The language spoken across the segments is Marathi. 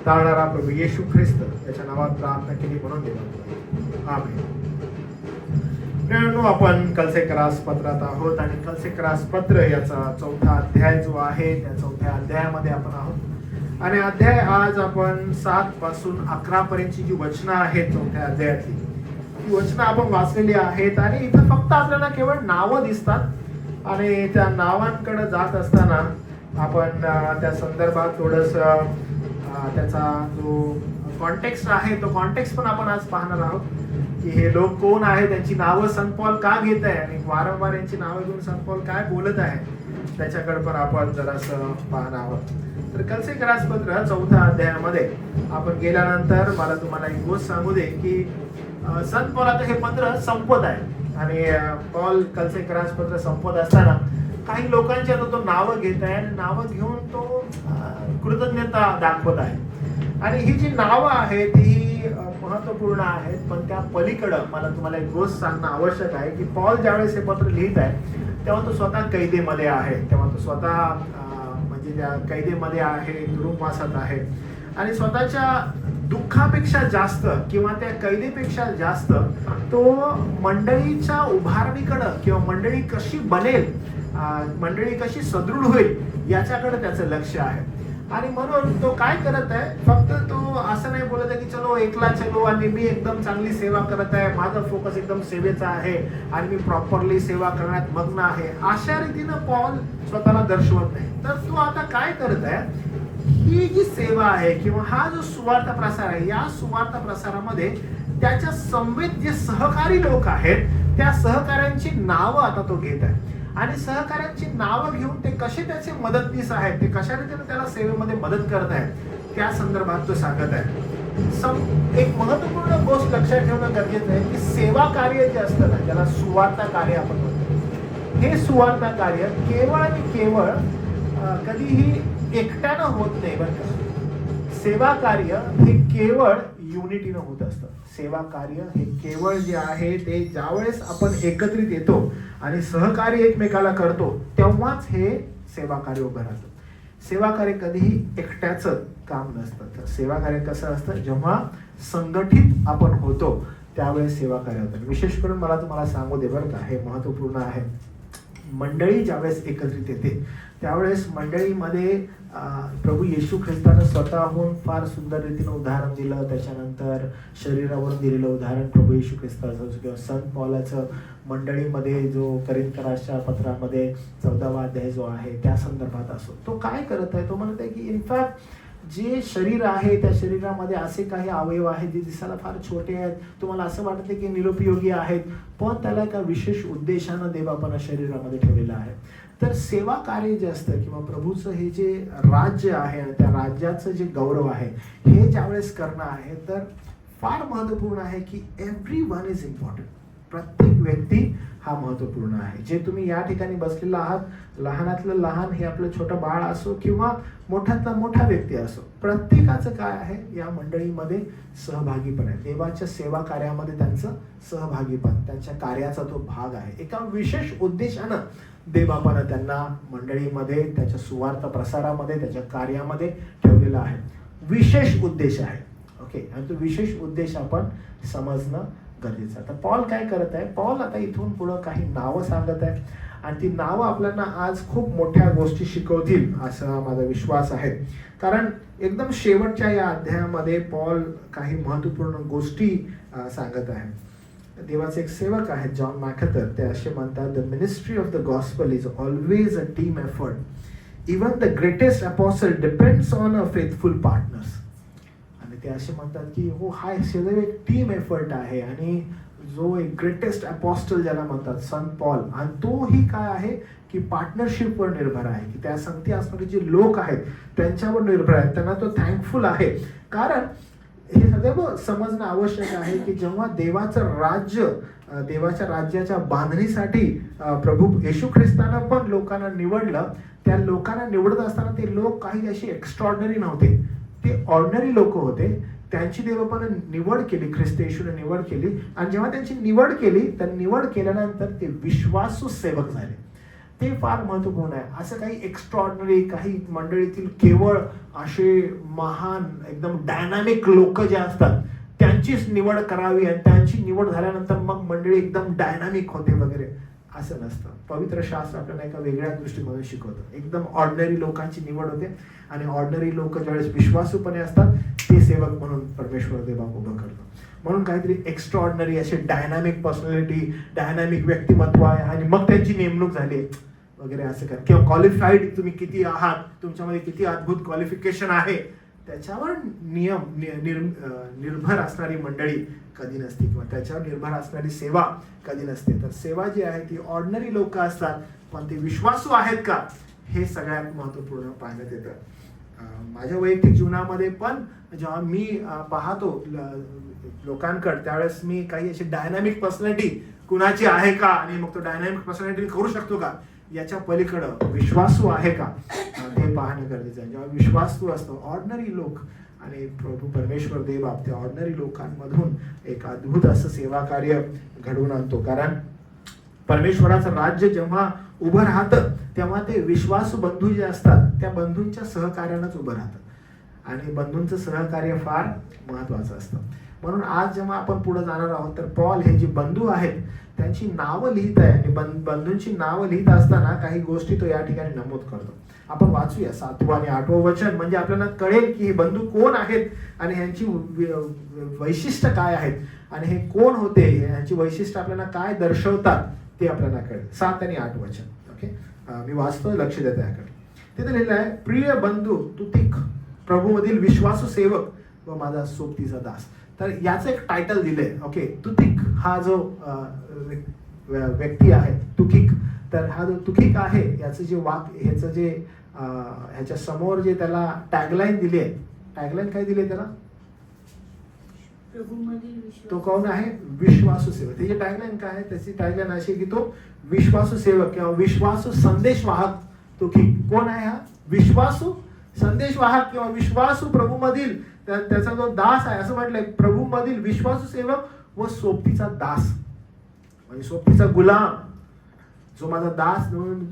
धारणारा प्रभू येशू ख्रिस्त याच्या नावात प्रार्थना केली म्हणून देवा आमेन. मित्रांनो, आपण कलसेकरास पत्रात आहोत आणि कलसेकरास पत्र याचा 4था अध्याय जो आहे त्या 4थ्या अध्यायामध्ये आपण आहोत. आणि अध्याय आज आपण 7 पासून 11 पर्यंतची जी वचनं आहेत 4थ्या अध्यायातली ती वचनं आपण वाचलेली आहेत. आणि इथं फक्त आपल्याला केवळ नावं दिसतात आणि त्या नावांकडे जात असताना आपण त्या संदर्भात थोडस त्याचा जो कॉन्टेक्स्ट आहे तो कॉन्टेक्स्ट पण आपण आज पाहणार आहोत की हे लोक कोण आहे, त्यांची नावं संत पौल का घेत आहे आणि वारंवार यांची नावं घेऊन संत पौल काय बोलत आहे त्याच्याकडे पण आपण जरासं पाहणार आहोत. तर कलसेकरास पत्र 4थ्या अध्यायामध्ये आपण गेल्यानंतर मला तुम्हाला एक गोष्ट सांगू दे की संत पौल आता हे पत्र संपत आहे आणि पौल कलसेकरास पत्र संपत असताना काही लोकांची आता तो नावं घेत आहे आणि नावं घेऊन तो कृतज्ञता दाखवत आहे. आणि ही जी नावं आहेत ही महत्वपूर्ण आहेत, पण त्या पलीकडं मला तुम्हाला एक गोष्ट सांगणं आवश्यक आहे की पौल ज्यावेळेस हे पत्र लिहित आहे तेव्हा तो स्वतः कैदेमध्ये आहे, तेव्हा तो स्वतः म्हणजे त्या कैदेमध्ये आहे, तुरुंगवासात आहे आणि स्वतःच्या दुःखापेक्षा जास्त किंवा त्या कैदेपेक्षा जास्त तो मंडळीच्या उभारणीकडं किंवा मंडळी कशी बनेल, मंडळी कशी सदृढ होईल याच्याकडे त्याचं लक्ष आहे. आणि म्हणून तो काय करत आहे, फक्त तो असं नाही बोलत आहे की चलो एकला चलो आणि मी एकदम चांगली सेवा करत आहे, माझा फोकस एकदम सेवेचा आहे आणि मी प्रॉपरली सेवा करण्यात मग्न आहे, अशा रीतीनं पौल स्वतःला दर्शवत नाही. तर तो आता काय करत आहे, ही जी सेवा आहे किंवा हा जो सुवार्थ प्रसार आहे या सुवार्थ प्रसारामध्ये त्याच्या समवेत जे सहकारी लोक आहेत त्या सहकाऱ्यांची नावं आता तो घेत आहे आणि सहकाऱ्यांची नावं घेऊन ते कसे त्याचे मदतनीस आहेत, ते कशा रीतीने त्याला सेवेमध्ये मदत करत आहेत त्या संदर्भात तो सांगत आहे. एक महत्वपूर्ण गोष्ट लक्षात ठेवणं गरजेचं आहे की सेवा कार्य जे असतं ना त्याला सुवार्ता कार्य आपण म्हणतो, हे सुवार्ता कार्य केवळ आणि केवळ कधीही एकट्यानं होत नाही बरं का. सेवा कार्य हे केवळ युनिटीनं होत असतं. सेवा कार्य हे केवळ जे आहे ते ज्यावेळेस आपण एकत्रित येतो आणि सहकार्य एकमेकाला करतो तेव्हाच हे सेवा कार्य उभं राहतं. सेवा कार्य कधीही एकट्याचं काम नसतं. तर सेवा कार्य कसं असतं, जेव्हा संघटित आपण होतो त्यावेळेस सेवा कार्य होतं. विशेष करून मला तुम्हाला सांगू दे बरं का, हे महत्वपूर्ण आहे. मंडळी ज्यावेळेस एकत्रित येते त्यावेळेस मंडळीमध्ये प्रभू येशू ख्रिस्तानं स्वतःहून फार सुंदर रीतीनं उदाहरण दिलं. त्याच्यानंतर शरीरावरून दिलेलं उदाहरण प्रभू येशू ख्रिस्ताचं किंवा संत पौलाचं मंडळीमध्ये जो करिंथराच्या पत्रामध्ये 14वा अध्याय जो आहे त्या संदर्भात असो, तो काय करत आहे, तो म्हणत आहे की इनफॅक्ट जे शरीर आहे त्या शरीरामध्ये असे काही अवयव आहेत जे दिसायला फार छोटे आहेत, तुम्हाला असं वाटतं की निरुपयोगी आहेत, पण त्याला एका विशेष उद्देशानं देवापणा शरीरामध्ये ठेवलेलं आहे. तर सेवा कार्य जे असतं किंवा प्रभूचं हे जे राज्य आहे आणि त्या राज्याचं जे गौरव आहे हे ज्यावेळेस करणं आहे तर फार महत्त्वपूर्ण आहे की एव्हरी वन इज इम्पॉर्टंट. प्रत्येक व्यक्ती हा महत्त्वपूर्ण आहे. जे तुम्ही या ठिकाणी बसलेला आहात, लहानातलं लहान हे आपलं छोटं बाळ असो किंवा मोठ्यातला मोठा व्यक्ती असो, प्रत्येकाचं काय आहे या मंडळीमध्ये सहभागीपण आहे. देवाच्या सेवा कार्यामध्ये त्यांचं सहभागीपण, त्यांच्या कार्याचा तो भाग आहे. एका विशेष उद्देशानं देवापणं त्यांना मंडळीमध्ये त्याच्या सुवार्थ प्रसारामध्ये त्याच्या कार्यामध्ये ठेवलेला आहे. विशेष उद्देश आहे. ओके, आणि तो विशेष उद्देश आपण समजणं गरजेचं आहे. तर पौल काय करत आहे, पौल आता इथून पुढं काही नावं सांगत आहे आणि ती नावं आपल्याला आज खूप मोठ्या गोष्टी शिकवतील असा माझा विश्वास आहे. कारण एकदम शेवटच्या या अध्यायामध्ये पौल काही महत्त्वपूर्ण गोष्टी सांगत आहे. देवाचे एक सेवक आहेत जॉन मॅकॅथर, ते असे म्हणतात, the ministry of the gospel is always a team effort. Even the greatest apostle depends on a faithful partners. आणि ते असे म्हणतात की हो, हा सदैव एक टीम एफर्ट आहे आणि जो एक ग्रेटेस्ट अपॉस्टल ज्याला म्हणतात संत पौल, आणि तोही काय आहे की पार्टनरशिपवर निर्भर आहे, की त्या संगती असणारे जे लोक आहेत त्यांच्यावर निर्भर आहेत. त्यांना तो थँकफुल आहे. कारण हे सदैव समजणं आवश्यक आहे की जेव्हा देवाचं राज्य, देवाच्या राज्याच्या बांधणीसाठी प्रभू येशू ख्रिस्तानं पण लोकांना निवडलं, त्या लोकांना निवडत असताना ते लोक काही अशी एक्स्ट्रॉर्डनरी नव्हते, ते ऑर्डिनरी लोक होते. त्यांची देवानं निवड केली, ख्रिस्त येशूने निवड केली आणि जेव्हा त्यांची निवड केली तर निवड केल्यानंतर ते विश्वासू सेवक झाले. ते फार महत्वपूर्ण आहे. असं काही एक्स्ट्रॉर्डनरी काही मंडळीतील केवळ असे महान एकदम डायनामिक लोक जे असतात त्यांचीच निवड करावी आणि त्यांची निवड झाल्यानंतर मग मंडळी एकदम डायनामिक होते वगैरे, असं नसतं. पवित्र शास्त्र आपल्याला एका वेगळ्या दृष्टीकोनातून शिकवतं. एकदम ऑर्डिनरी लोकांची निवड होते आणि ऑर्डिनरी लोक ज्यावेळेस विश्वासूपणे असतात ते सेवक म्हणून परमेश्वर देव उभं करतो. म्हणून काहीतरी एक्स्ट्रॉर्डिनरी असे डायनामिक पर्सनॅलिटी, डायनामिक व्यक्तिमत्व आहे आणि मग त्यांची नेमणूक झाली वगैरे असं करा, किंवा क्वालिफाईड तुम्ही किती आहात, तुमच्यामध्ये किती अद्भुत क्वालिफिकेशन आहे त्याच्यावर निर्भर असणारी मंडळी कधी नसते, किंवा त्याच्यावर निर्भर असणारी सेवा कधी नसते. तर सेवा जी आहे ती ऑर्डिनरी लोक असतात, पण ते विश्वासू आहेत का हे सगळ्यात महत्वपूर्ण पाहण्यात येतं. माझ्या वैयक्तिक जीवनामध्ये पण जेव्हा मी पाहतो लोकांकडे, त्यावेळेस मी काही अशी डायनामिक पर्सनॅलिटी कुणाची आहे का, आणि मग तो डायनामिक पर्सनॅलिटी करू शकतो का, याच्या पलीकडं विश्वासू आहे का ते पाहणं गरजेचं आहे. जेव्हा विश्वासू असतो, ऑर्डिनरी लोक, आणि प्रभू परमेश्वर देव त्या ऑर्डिनरी लोकांमधून एक अद्भुत असं सेवा कार्य घडवून आणतो. कारण परमेश्वराचं राज्य जेव्हा उभं राहतं तेव्हा ते विश्वासू बंधू जे असतात त्या बंधूंच्या सहकार्यानंच उभं राहतं, आणि बंधूंचं सहकार्य फार महत्वाचं असतं. म्हणून आज जेव्हा आपण पुढे जाणार आहोत तर पॉल हे जे बंधू आहेत त्यांची नावं लिहित आहे, आणि बंधूंची नावं लिहित असताना काही गोष्टी तो या ठिकाणी नमूद करतो. आपण वाचूया 7वं आणि 8वं वचन, म्हणजे आपल्याला कळेल की हे बंधू कोण आहेत आणि ह्यांची वैशिष्ट्य काय आहेत, आणि हे कोण होते, ह्यांची वैशिष्ट्य आपल्याला काय दर्शवतात ते आपल्याला कळेल. 7 आणि 8 वचन. ओके, मी वाचतोय, लक्ष देत याकडे. तिथे लिहिलं आहे, प्रिय बंधू तुतिक, प्रभूमधील विश्वासू सेवक व माझा सोबतीचा दास. तर याचं एक टायटल दिलंय. ओके, तुतिक हा जो व्यक्ती आहे तुकिक, तर हा जो तुकिक आहे याचं जे ह्याचं जे ह्याच्या समोर जे त्याला टॅगलाईन दिली आहे, टॅगलाईन काय दिली आहे त्याला, तो कोण आहे, विश्वासू सेवक. त्याची टॅगलाईन काय आहे, त्याची टॅगलाईन अशी की तो विश्वासू सेवक किंवा विश्वासू संदेशवाहक तुकिक. कोण आहे हा, विश्वासू संदेशवाहक किंवा विश्वासू प्रभूमधील त्याचा जो दास आहे, असं म्हटलंय, प्रभूमधील विश्वासू सेवक व सोबतीचा दास, म्हणजे सोबतीचा गुलाम, जो माझा दास,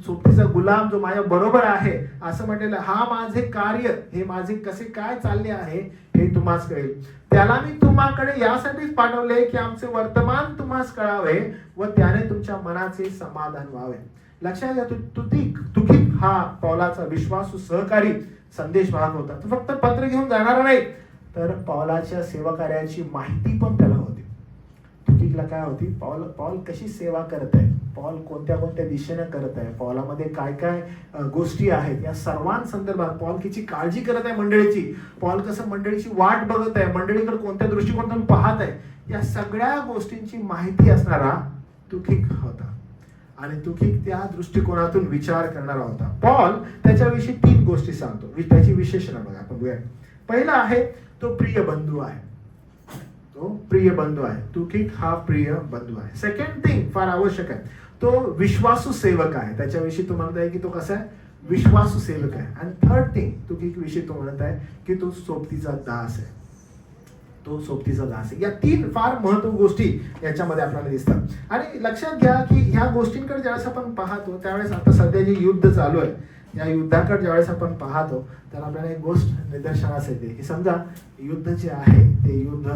सोबतीचा गुलाम जो माझ्या बरोबर आहे, असं म्हटलेलं. हा माझे कार्य, हे माझे कसे काय चालले आहे हे तुम्हास कळेल. त्याला मी तुम्हाकडे यासाठीच पाठवले की आमचे वर्तमान तुम्हास कळावे व त्याने तुमच्या मनाचे समाधान व्हावे. लक्षात घ्या, तुकिक हा पौलाचा विश्वासू सहकारी संदेशवाहक होता. तो फक्त पत्र घेऊन जाणार नाही, तर पौलाच्या सेवा कार्याची माहिती पण त्याला होती. तुकिकला काय होती, पौल कशी सेवा करत आहे, पौल कोणत्या कोणत्या दिशेने करत आहे, पौलामध्ये काय काय गोष्टी आहेत, या सर्वांसंदर्भात पौल किती काळजी करत आहे मंडळीची, पौल कसं मंडळीची वाट बघत आहे, मंडळीकडे कोणत्या दृष्टिकोनातून पाहत आहे, या सगळ्या गोष्टींची माहिती असणारा तुकिक होता. आणि तुकिक त्या दृष्टिकोनातून विचार करणारा होता. पॉल त्याच्याविषयी 3 गोष्टी सांगतो, त्याची विशेषणं बघा आपण बघूया. पहिला आहे तो प्रिय बंधू आहे, तो प्रिय बंधू आहे. तुकिक हा प्रिय बंधू आहे. सेकंड थिंग फार आवश्यक आहे, तो विश्वासू सेवक आहे. त्याच्याविषयी तो म्हणत आहे की तो कसा आहे, विश्वासू सेवक आहे. आणि थर्ड थिंग तुकिक विषयी तो म्हणत आहे की तो सोबतीचा दास आहे, तो सोबतीचा दास आहे. या 3 फार महत्त्वाच्या गोष्टी याच्यामध्ये आपल्याला दिसतात. आणि लक्षात घ्या की ह्या गोष्टींकडे ज्यावेळेस आपण पाहतो त्यावेळेस आता सध्या जे युद्ध चालू आहे, या युद्धाकडे ज्यावेळेस आपण पाहतो तर आपल्याला एक गोष्ट निदर्शनास येते की समजा युद्ध जे आहे ते युद्ध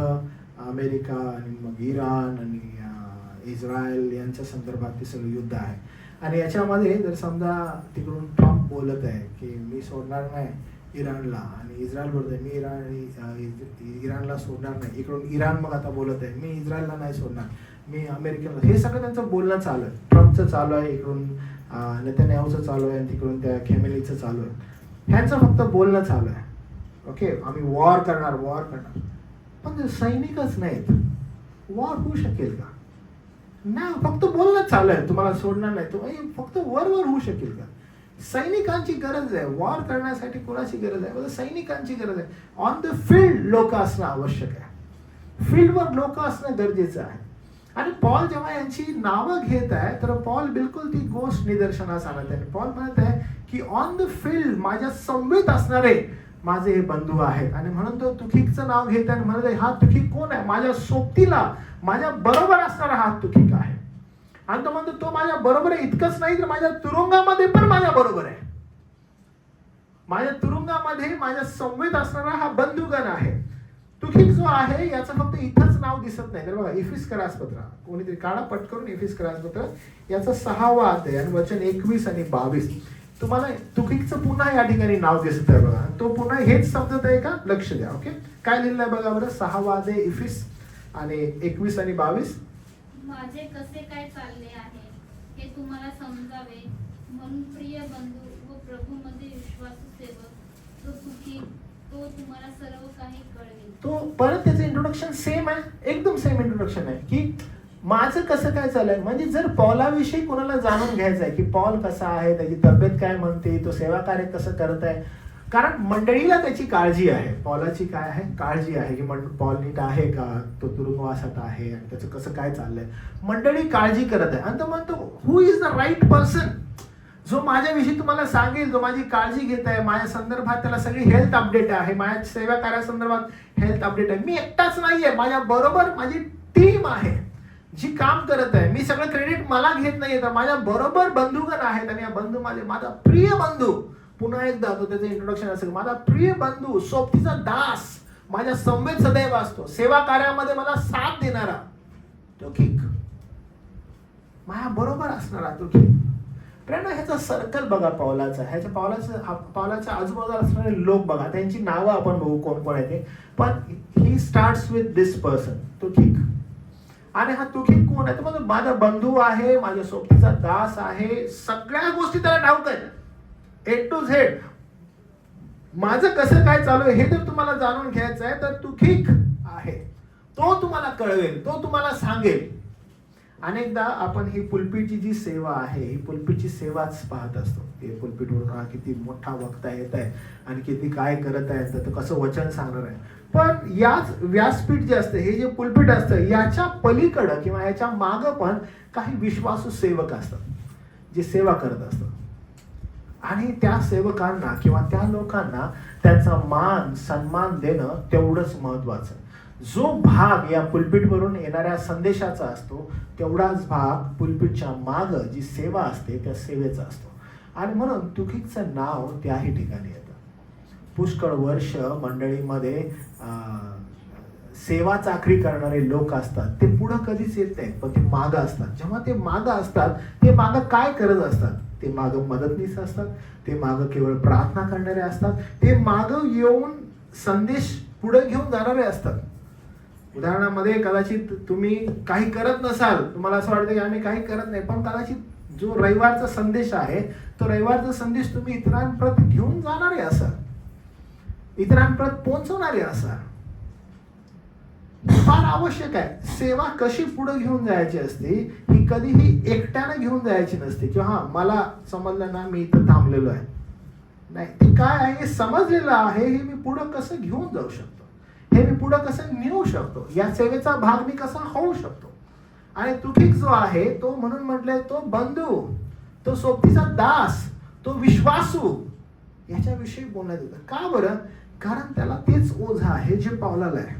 अमेरिका आणि मग इराण आणि इस्रायल यांच्या संदर्भात ते सगळं युद्ध आहे. आणि याच्यामध्ये जर समजा तिकडून ट्रम्प बोलत आहे की मी सोडणार नाही इराणला, आणि इस्रायल बोलत आहे मी इराणला सोडणार नाही, इकडून इराण मग आता बोलत आहे मी इस्रायलला नाही सोडणार, मी अमेरिकेला, हे सगळं त्यांचं बोलणं चालू आहे. ट्रम्पचं चालू आहे, इकडून नेतन्याहूचं चालू आहे, आणि तिकडून त्या खेमेनीचं चालू आहे. ह्यांचं फक्त बोलणं चालू आहे. ओके, आम्ही वॉर करणार. पण सैनिकच नाहीत, वॉर होऊ शकेल का? नाही, फक्त बोलणं चालू आहे, तुम्हाला सोडणार नाही, तो फक्त वर होऊ शकेल का? सैनिकांची गरज आहे, वॉर करण्यासाठी कोणाची गरज आहे, सैनिकांची गरज आहे. ऑन द फील्ड लोक असणं आवश्यक आहे, फील्डवर लोक असणं गरजेचं आहे. आणि पॉल जेव्हा यांची नावं घेत आहे तर पॉल बिलकुल ती गोष्ट निदर्शनास आणत आहे. पॉल म्हणत आहे की ऑन द फील्ड माझ्या समवेत असणारे माझे हे बंधू आहेत. आणि म्हणून तो तुकिकचं नाव घेत आहे आणि म्हणत आहे हा तुकिक कोण आहे, माझ्या सोबतीला माझ्या बरोबर असणारा हा तुकिक आहे. आणि तो म्हणतो तो माझ्या बरोबर आहे. इतकंच नाही तर माझ्या तुरुंगामध्ये पण माझ्या बरोबर आहे. माझ्या तुरुंगामध्ये माझ्या समवेत असणारा हा बंधुगण आहे. तुखिक जो आहे याचं फक्त इथंच नाव दिसत नाही. तर बघा इफिस्करास पत्र, कोणीतरी काढा पटकरून इफिस्करास पत्र, याचा 6वा अध्याय आणि वचन 21 आणि 22. तुम्हाला तुखिकचं पुन्हा या ठिकाणी नाव दिसत आहे बघा. तो पुन्हा हेच समजत आहे का? लक्ष द्या. ओके, काय लिहिलंय बघा बरं. 6वा अध्याय इफिस आणि 21 आणि 22. माझे कसे काय चालले आहे हे तुम्हाला समजावे म्हणून प्रिय बंधू व प्रभूमध्ये विश्वासू सेवक तो तुखिक तो तुम्हाला सर्व काही कळवेल. तो परत त्याचं इंट्रोडक्शन सेम आहे, एकदम सेम इंट्रोडक्शन आहे की माझं कसं काय चाललंय. म्हणजे जर पॉलाविषयी कोणाला जाणून घ्यायचं आहे की पॉल कसा आहे, त्याची तब्येत काय म्हणते, तो सेवा कार्य कसं करत आहे, कारण मंडळीला त्याची काळजी आहे. पॉलाची काय आहे? काळजी आहे की पॉल नीट आहे का, तो तुरुंगवासात आहे आणि त्याचं कसं काय चाललंय. मंडळी काळजी करत आहे आणि तो म्हणतो हु इज द राईट पर्सन, जो माझ्याविषयी तुम्हाला सांगेल, जो माझी काळजी घेत आहे, माझ्या संदर्भात त्याला सगळी हेल्थ अपडेट आहे, माझ्या सेवा कार्यासंदर्भात हेल्थ अपडेट आहे. मी एकटाच नाहीये, माझ्या बरोबर माझी टीम आहे जी काम करत आहे. मी सगळं क्रेडिट मला घेत नाहीये, तर माझ्या बरोबर बंधुगण आहेत आणि या बंधू माझा प्रिय बंधू. पुन्हा एकदा तो त्याचं इंट्रोडक्शन असेल, माझा प्रिय बंधू, सोबतीचा दास, माझ्या समवेत सदैव असतो, सेवा कार्यामध्ये मला साथ देणारा तुखिक, माझ्या बरोबर असणारा तुखिक. ह्याचा सर्कल बघा पौलाचा, पौलाच्या आजूबाजूला असणारे लोक बघा, त्यांची नावं आपण बघू कोण कोण आहे ते. पण he starts with this person, तुखिक. आणि हा तुखिक कोण आहे? तर माझा बंधू आहे, माझ्या सोबतीचा दास आहे, सगळ्या गोष्टी त्याला ठाऊक आहेत, ए टू झेड. माझं कसं काय चालू आहे हे जर तुम्हाला जाणून घ्यायचं आहे तर तुखिक आहे, तो तुम्हाला कळवेल, तो तुम्हाला सांगेल. अनेकदा आपण ही पुलपीटची जी सेवा आहे, ही पुलपीटची सेवाच पाहत असतो. हे पुलपीटवरून किती मोठा वक्ता येत आहे आणि किती काय करत आहे, तर कसं वचन सांगणार आहे. पण याच व्यासपीठ जे असतं, हे जे पुलपीट असतं, याच्या पलीकडं किंवा याच्या मागं पण काही विश्वासू सेवक असतात जे सेवा करत असतात. आणि त्या सेवकांना किंवा त्या लोकांना त्यांचा मान सन्मान देणं तेवढंच महत्वाचं. जो भाग या पुलपीटवरून येणाऱ्या संदेशाचा असतो, तेवढाच भाग पुलपीटच्या माग जी सेवा असते त्या सेवेचा असतो. आणि म्हणून तुखिकचं नाव त्याही ठिकाणी येतं. पुष्कळ वर्ष मंडळीमध्ये सेवा चाकरी करणारे लोक असतात, ते पुढं कधीच येत नाहीत, पण ते मागं असतात. जेव्हा ते मागं असतात, ते मागं काय करत असतात? ते मागं मदतनीस असतात, ते मागं केवळ प्रार्थना करणारे असतात, ते मागं येऊन संदेश पुढे घेऊन जाणारे असतात. उदाहरणामध्ये कदाचित तुम्ही काही करत नसाल, तुम्हाला असं वाटतं की आम्ही काही करत नाही, पण कदाचित जो रविवारचा संदेश आहे, तो रविवारचा संदेश तुम्ही इतरांप्रत घेऊन जाणारे असाल, इतरांप्रत पोहोचवणारे असाल. फार आवश्यक आहे. सेवा कशी पुढे घेऊन जायची असते, ही कधीही एकट्यानं घेऊन जायची नसते किंवा हा मला समजलं ना मी इथं थांबलेलो आहे, नाही. ते काय आहे, हे समजलेलं आहे, हे मी पुढं कसं घेऊन जाऊ शकतो, हे मी पुढं कसं नेऊ शकतो, या सेवेचा भाग मी कसा होऊ शकतो. आणि तुखिक जो आहे तो, म्हणून म्हटलंय, तो बंधू, तो सोबतीचा दास, तो विश्वासू, याच्याविषयी बोलण्यात येतं. का बरं? कारण त्याला तेच ओझं आहे जे पौलाला आहे.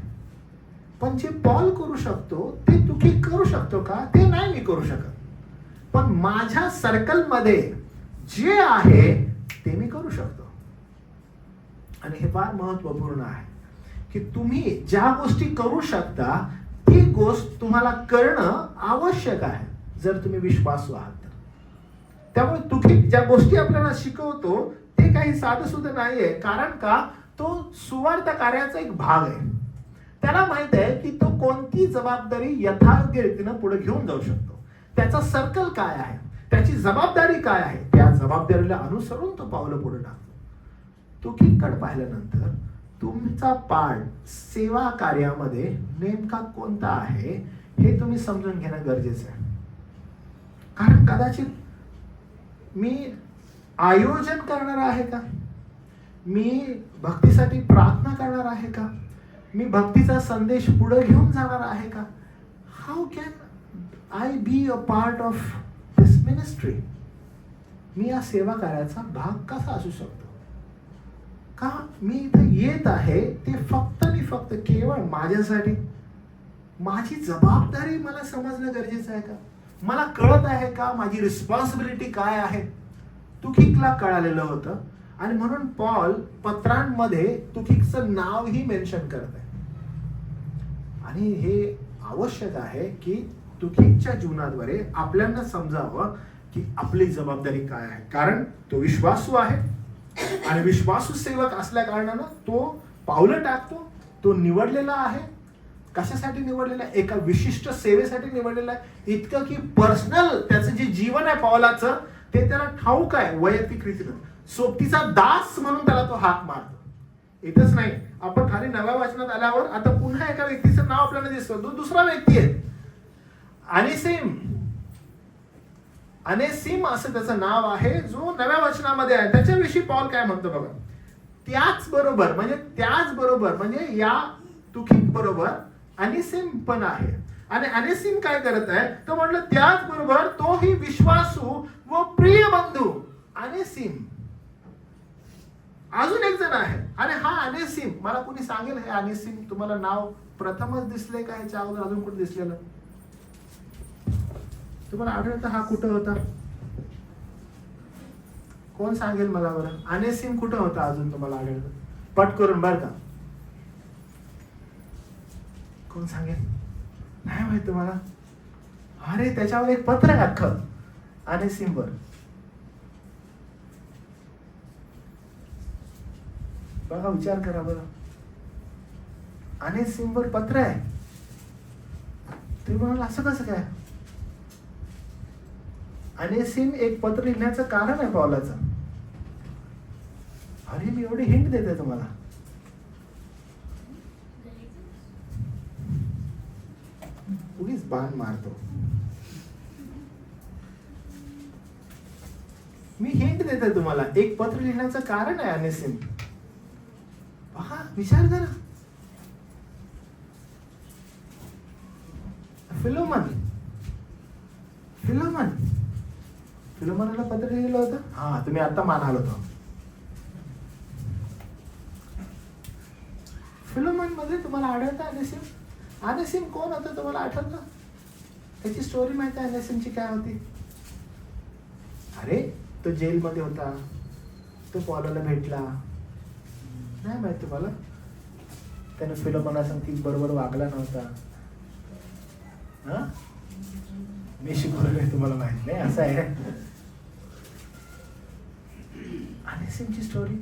पण जे पॉल करू शकतो ते तुखिक करू शकतो का? ते नाही मी करू शकत. पण माझ्या सर्कलमध्ये जे आहे ते मी करू शकतो. आणि हे फार महत्वपूर्ण आहे की तुम्ही ज्या गोष्टी करू शकता ती गोष्ट तुम्हाला करणं आवश्यक आहे, जर तुम्ही विश्वासू आहात तर. त्यामुळे तुखिक ज्या गोष्टी आपल्याला शिकवतो ते काही साधं सुद्धा नाहीये, कारण का तो सुवार्थ कार्याचा एक भाग आहे. त्याला माहित आहे की तो कोणती जबाबदारी यथायोग्य रीतीनं पुढे घेऊन जाऊ शकतो, त्याचा सर्कल काय आहे, त्याची जबाबदारी काय आहे, त्या जबाबदारीला अनुसरून तो पावलं पुढे टाकतो. तुखिककडे पाहिल्यानंतर तुमचा पार्ट सेवा कार्यामध्ये नेमका कोणता आहे हे तुम्ही समजून घेणं गरजेचं आहे. कारण कदाचित मी आयोजन करणार आहे का, मी भक्तीसाठी प्रार्थना करणार आहे का, मी भक्तीचा संदेश पुढे घेऊन जाणार आहे का? How can I be a part of this ministry? मी या सेवा कार्याचा भाग कसा असू शकतो? का मी इथे येत आहे ते फक्त आणि फक्त केवळ माझ्यासाठी? माझी जबाबदारी मला समजणं गरजेचं आहे का? मला कळत आहे का माझी रिस्पॉन्सिबिलिटी काय आहे? तुकिकला कळालेलं होतं आणि म्हणून पॉल पत्रांमध्ये तुकिकचं नावही मेन्शन करत आहे. आणि हे आवश्यक आहे की तुकिकच्या जीवनाद्वारे आपल्याला समजावं की आपली जबाबदारी काय आहे. कारण तो विश्वासू आहे आणि विश्वासू सेवक असल्या कारणानं तो पावलं टाकतो. तो निवडलेला आहे. कशासाठी निवडलेला आहे? एका विशिष्ट सेवेसाठी निवडलेला आहे. इतकं की पर्सनल त्याचं जे जीवन आहे पौलाचं ते त्याला ठाऊक आहे. वैयक्तिक रीतीनं सोबतीचा दास म्हणून त्याला तो हाक मारतो. इथंच नाही, आपण खाली नव्या वचनात आल्यावर आता पुन्हा एका व्यक्तीचं नाव आपल्याला दिसतं. तो दुसरा व्यक्ती आहे, अनेसिम असं त्याचं नाव आहे, जो नव्या वचनामध्ये आहे. त्याच्याविषयी पॉल काय म्हणतो बघा. त्याचबरोबर म्हणजे या तुकिक बरोबर अनेसिम पण आहे. आणि अनेसिम काय करत आहे तर म्हटलं त्याचबरोबर तोही विश्वासू व प्रिय बंधू अनेसिम अजून एक जण आहे. आणि हा अनेसिम, मला कोणी सांगेल हे अनेसिम तुम्हाला नाव प्रथमच दिसले का ह्याच्या अगोदर अजून कुठे दिसलेलं? तुम्हाला आढळतं हा कुठं होता? कोण सांगेल मला बरं? अनेसिम कुठं होता अजून तुम्हाला आढळतं? पट करून बरं का, कोण सांगेल? नाही माहित तुम्हाला? अरे त्याच्यावर एक पत्र आहे अख्खं अनेसिमवर. बघा, विचार करा बरं. अनेसिमवर पत्र आहे. तुम्ही म्हणाल असं कसं काय? अनेसिम एक पत्र लिहिण्याचं कारण आहे पौलाचं. अरे मी एवढी हिंट देते तुम्हाला. उगीच बाण मारतो. मी हिंट देते तुम्हाला. एक पत्र लिहिण्याचं कारण आहे अनेसिम. पहा, विचार करा. फिलोमनाला पत्र लिहिलं होतं. हा, तुम्ही आता मानाल होतो. फिलोमन मध्ये तुम्हाला आढळतं अनेसिम. अनेसिम कोण होतं तुम्हाला आठवतं? त्याची स्टोरी माहिती आहे अनेसिमची काय होती? अरे तो जेलमध्ये होता. तो पॉलाला भेटला. नाही माहित तुम्हाला? त्याने फिलोमना संगती बरोबर वागला नव्हता. मी शिकवलं तुम्हाला माहित नाही, असं आहे अनेसिमची स्टोरी.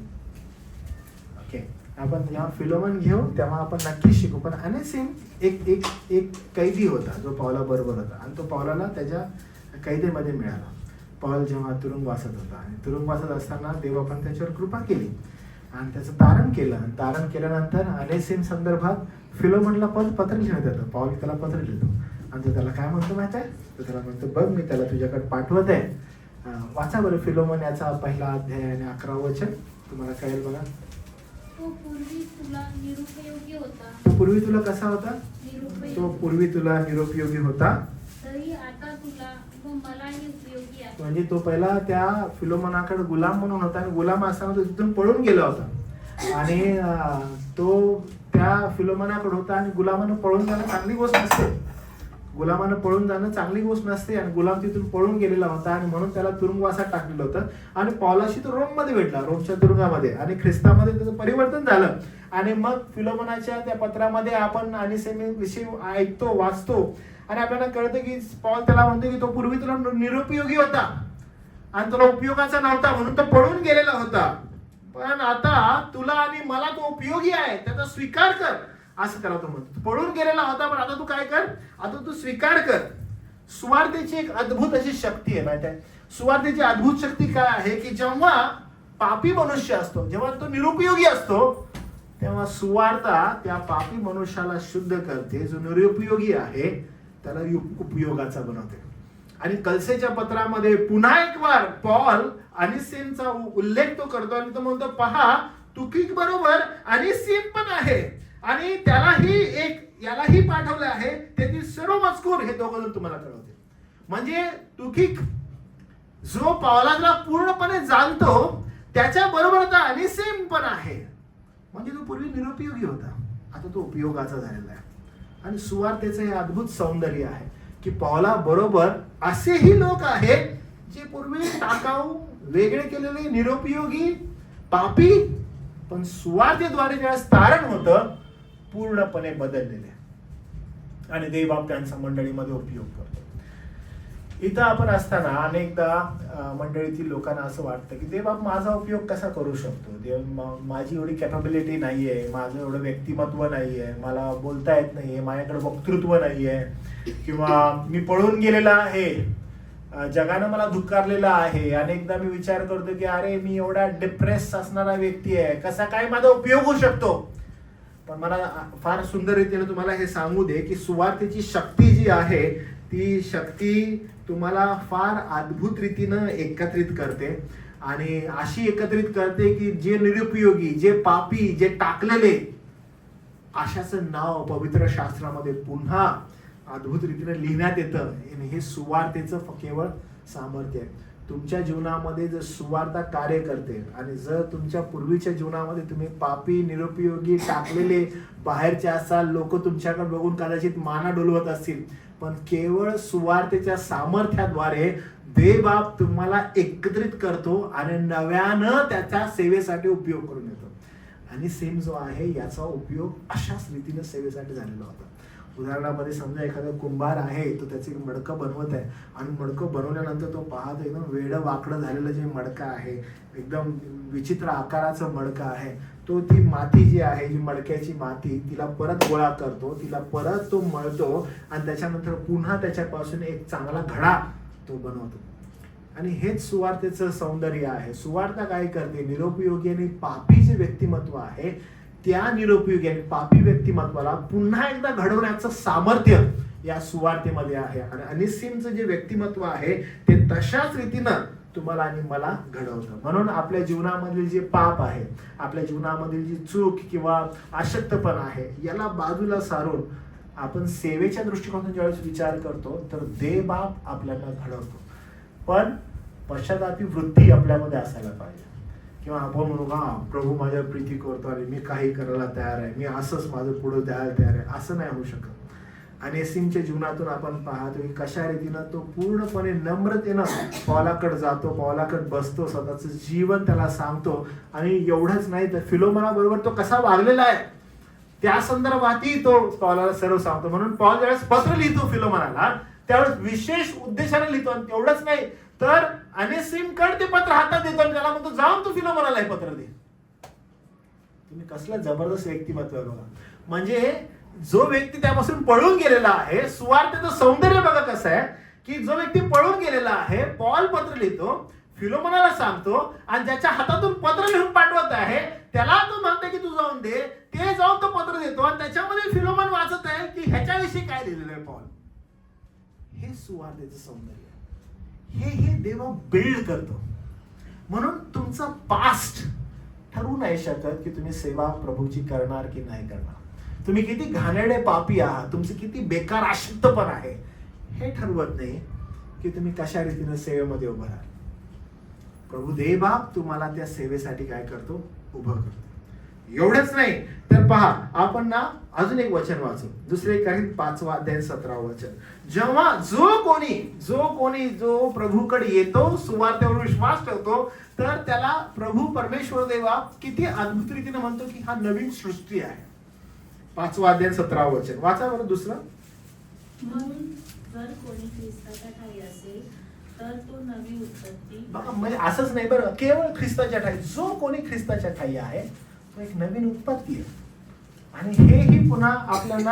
ओके, आपण जेव्हा फिलोमन घेऊ तेव्हा आपण नक्कीच शिकू. पण अनेसिम एक कैदी होता जो पौला बरोबर होता. आणि तो पौलाला त्याच्या कैदेमध्ये मिळाला. पौल जेव्हा तुरुंगवासात होता आणि तुरुंगवासात असताना देवाने त्याच्यावर कृपा केली आणि त्याचं तारण केलं. आणि तारण केल्यानंतर अनेसिम संदर्भात फिलोमनला पत्र लिहिण्यात येतं. पौल त्याला पत्र लिहितो आणि तो त्याला काय म्हणतो माहिती आहे? तो त्याला म्हणतो, बघ मी त्याला तुझ्याकडे पाठवत आहे. वाचा बरं फिलोमन याचा 1 अध्याय आणि 11 वचन. तुम्हाला कळेल बघा. तो पूर्वी तुला निरुपयोगी होता. तो पूर्वी तुला कसा होता? निरुपयोगी. तो पूर्वी तुला निरुपयोगी होता. तरी आता तुला व मलाही उपयोगी आहे. म्हणजे तो पहिला त्या फिलोमनाकडे गुलाम म्हणून होता आणि गुलाम असताना तो तिथून पळून गेला होता. आणि तो त्या फिलोमनाकडे होता आणि गुलामानं पळून जाणं चांगली गोष्ट नसते. आणि गुलाम तिथून पळून गेलेला होता आणि म्हणून त्याला तुरुंगवासात टाकलेलं होतं. आणि पौलाशी तो रोममध्ये भेटला, रोमच्या तुरुंगामध्ये. आणि ख्रिस्तामध्ये त्याचं परिवर्तन झालं. आणि मग फिलोमनाच्या त्या पत्रामध्ये आपण अनेसिमविषयी ऐकतो, वाचतो आणि आपल्याला कळतं की पौल त्याला म्हणतो की तो पूर्वी तुला निरुपयोगी होता आणि तुला उपयोगाचा नव्हता म्हणून तो पळून गेलेला होता. पण आता तुला आणि मला तो उपयोगी आहे, त्याचा स्वीकार कर, असं त्याला तो म्हणतो. पळून गेलेला होता पण आता तू काय कर? आता तू स्वीकार कर. सुवार्तेची एक अद्भुत अशी शक्ती आहे माहिती आहे. सुवार्तेची अद्भुत शक्ती काय आहे की जेव्हा पापी मनुष्य असतो, जेव्हा तो निरुपयोगी असतो, तेव्हा सुवार्ता त्या पापी मनुष्याला शुद्ध करते. जो निरुपयोगी आहे त्याला उपयोगाचा बनवते. आणि कलसेच्या पत्रामध्ये पुन्हा एक वार पॉल अनेसिमचा उल्लेख तो करतो आणि तो म्हणतो, पहा तुकिक बरोबर अनेसिम पण आहे आणि यालाही पाठवले आहे. त्यातील सर्व मजकूर हे दोघं जण तुम्हाला कळवते. म्हणजे तुकिक जो पौलाला पूर्णपणे जाणतो त्याच्या बरोबर आता अनेसिम पण आहे. म्हणजे तो पूर्वी निरुपयोगी होता, आता तो उपयोगाचा झालेला आहे. आणि सुवार्तेचं हे अद्भुत सौंदर्य आहे की पौला बरोबर असेही लोक आहेत जे पूर्वी टाकाऊ, वेगळे केलेले, निरुपयोगी, पापी, पण सुवार्तेद्वारे ज्यावेळेस तारण होतं पूर्णपणे बदललेले, आणि देवबाप त्यांचा मंडळीमध्ये उपयोग करतो. इथं आपण असताना अनेकदा मंडळीतील लोकांना असं वाटतं की देवबाप माझा उपयोग कसा करू शकतो, माझी एवढी कॅपॅबिलिटी नाहीये, माझं एवढं व्यक्तिमत्व नाहीये, मला बोलता येत नाहीये, माझ्याकडे वक्तृत्व नाहीये, किंवा मी पळून गेलेला आहे, जगानं मला धुकारलेलं आहे. अनेकदा मी विचार करतो की अरे मी एवढा डिप्रेस असणारा व्यक्ती आहे, कसा काय माझा उपयोग होऊ शकतो. पण मला फार सुंदर रीतीने तुम्हाला हे सांगू दे की सुवार्तेची शक्ती जी आहे ती शक्ती तुम्हाला फार अद्भुत रीतीनं एकत्रित करते, आणि अशी एकत्रित करते की जे निरुपयोगी, जे पापी, जे टाकलेले, अशाचं नाव पवित्र शास्त्रामध्ये पुन्हा अद्भुत रीतीने लिहिण्यात येतं. आणि हे सुवार्तेचं केवळ सामर्थ्य आहे. तुमच्या जीवनामध्ये जर सुवार्ता कार्य करते, आणि जर तुमच्या पूर्वीच्या जीवनामध्ये तुम्ही पापी, निरुपयोगी, टाकलेले, बाहेरचे असाल, लोक तुमच्याकडे बघून कदाचित माना डोलवत असतील, पण केवळ सुवार्तेच्या सामर्थ्याद्वारे देवबाप तुम्हाला एकत्रित करतो आणि नव्यानं त्याच्या सेवेसाठी उपयोग करून येतो. आणि सेम जो आहे याचा उपयोग अशाच रीतीने सेवेसाठी झालेला होता. उदाहरणामध्ये समजा एखादा कुंभार आहे, तो त्याचे मडकं बनवत आहे, आणि मडकं बनवल्यानंतर तो पाहतो एकदम वेडं वाकडं झालेलं जे मडकं आहे, एकदम विचित्र आकाराचं मडकं आहे, तो ती माती जी आहे, जी मडक्याची माती, तिला परत गोळा करतो, तिला परत तो मळतो, आणि त्याच्यानंतर पुन्हा त्याच्यापासून एक चांगला घडा तो बनवतो. आणि हेच सुवार्तेचं सौंदर्य आहे. सुवार्ता काय करते, निरुपयोगी आणि पापी जे व्यक्तिमत्व आहे त्या निरुपयोगी आणि पापी व्यक्तिमत्वाला पुन्हा एकदा घडवण्याचं सामर्थ्य या सुवार्तेमध्ये आहे. आणि अनिसिमचं जे व्यक्तिमत्व आहे ते तशाच रीतीनं तुम्हाला आणि मला घडवतं. म्हणून आपल्या जीवनामधील जे पाप आहे, आपल्या जीवनामधील जी चूक किंवा अशक्तपणा आहे, याला बाजूला सारून आपण सेवेच्या दृष्टिकोनातून ज्यावेळेस विचार करतो तर देवबाप आपल्याला घडवतो. पण पश्चातापी वृत्ती आपल्यामध्ये असायला पाहिजे. किंवा आपण म्हणू हा प्रभू माझ्यावर प्रीती करतो आणि मी काही करायला तयार आहे, मी असंच माझं पुढे द्यायला तयार आहे, असं नाही होऊ शकत. आणि एसिमच्या जीवनातून आपण पाहतो की कशा रीतीनं तो पूर्णपणे नम्रतेनं पौलाकडे जातो, पौलाकडे बसतो, स्वतःचं जीवन त्याला सांगतो. आणि एवढंच नाही तर फिलोमोना बरोबर तो कसा वागलेला आहे त्या संदर्भातही तो पौलाला सर्व सांगतो. म्हणून पौल ज्यावेळेस पत्र लिहितो फिलोमोनाला त्यावेळेस विशेष उद्देशाने लिहितो. आणि तेवढंच नाही तर अनेसिमकडे ते पत्र हातात देतो आणि त्याला म्हणतो जाऊन तू फिलोमोनाला हे पत्र दे. तुम्ही कसलं जबरदस्त व्यक्तिमत्व आहे बघा. म्हणजे जो व्यक्ती त्यापासून पळून गेलेला आहे, सुवार्तेचं सौंदर्य बघा कसं आहे की जो व्यक्ती पळून गेलेला आहे, पौल पत्र लिहितो, फिलोमोनाला सांगतो, आणि ज्याच्या हातातून पत्र लिहून पाठवत आहे त्याला तो म्हणतो की तू जाऊन दे, ते जाऊन तो पत्र देतो, आणि त्याच्यामध्ये फिलोमोन वाचत आहे की ह्याच्याविषयी काय लिहिलेलं आहे पौल. हे सुवार्तेचं सौंदर्य, हे देव बिल्ड करतो. म्हणून तुमचा पास्ट ठरवू नाही शकत की तुम्ही सेवा प्रभूची करणार की नाही करणार. तुम्ही किती घाणेरडे पापी आहात, तुमचे किती बेकार अशुद्धपण आहे, हे ठरवत नाही की तुम्ही कशा रीतीने सेवेमध्ये उभं राहाल. प्रभू देवबाप तुम्हाला त्या सेवेसाठी काय करतो, उभं करतो. एवढंच नाही तर पहा आपण ना अजून एक वचन वाचू, दुसरे काही 5वा अध्याय 17वा वचन. जेव्हा जो कोणी प्रभूकडे येतो, सुवार्तेवर विश्वास ठेवतो, तर त्याला प्रभू परमेश्वर देवा किती अद्भुत रीतीने म्हणतो की हा नवीन सृष्टी आहे. 5वा अध्याय 17वा वचन वाचा बरं. दुसरं, म्हणून जर कोणी ख्रिस्ताच्या ठाई असेल तर तो नवी उत्पत्ती. बघा म्हणजे असंच नाही बरं, केवळ ख्रिस्ताच्या ठाई, जो कोणी ख्रिस्ताच्या ठाई आहे तो एक नवीन उत्पत्ती आहे. आणि हेही पुन्हा आपल्याला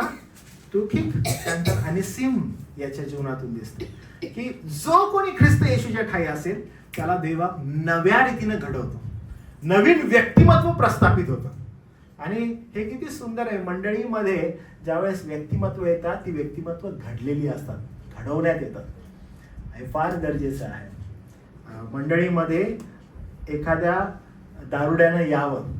तुखिक त्यानंतर अनिसिम याच्या जीवनातून दिसते की जो कोणी ख्रिस्त येशूच्या ठाई असेल त्याला देवा नव्या रीतीने घडवतो, नवीन व्यक्तिमत्व प्रस्थापित होतं. आणि हे किती सुंदर आहे. मंडळीमध्ये ज्यावेळेस व्यक्तिमत्व येतात ती व्यक्तिमत्व घडलेली असतात, घडवण्यात येतात. हे फार गरजेचं आहे. मंडळीमध्ये एखाद्या दारुड्यानं यावं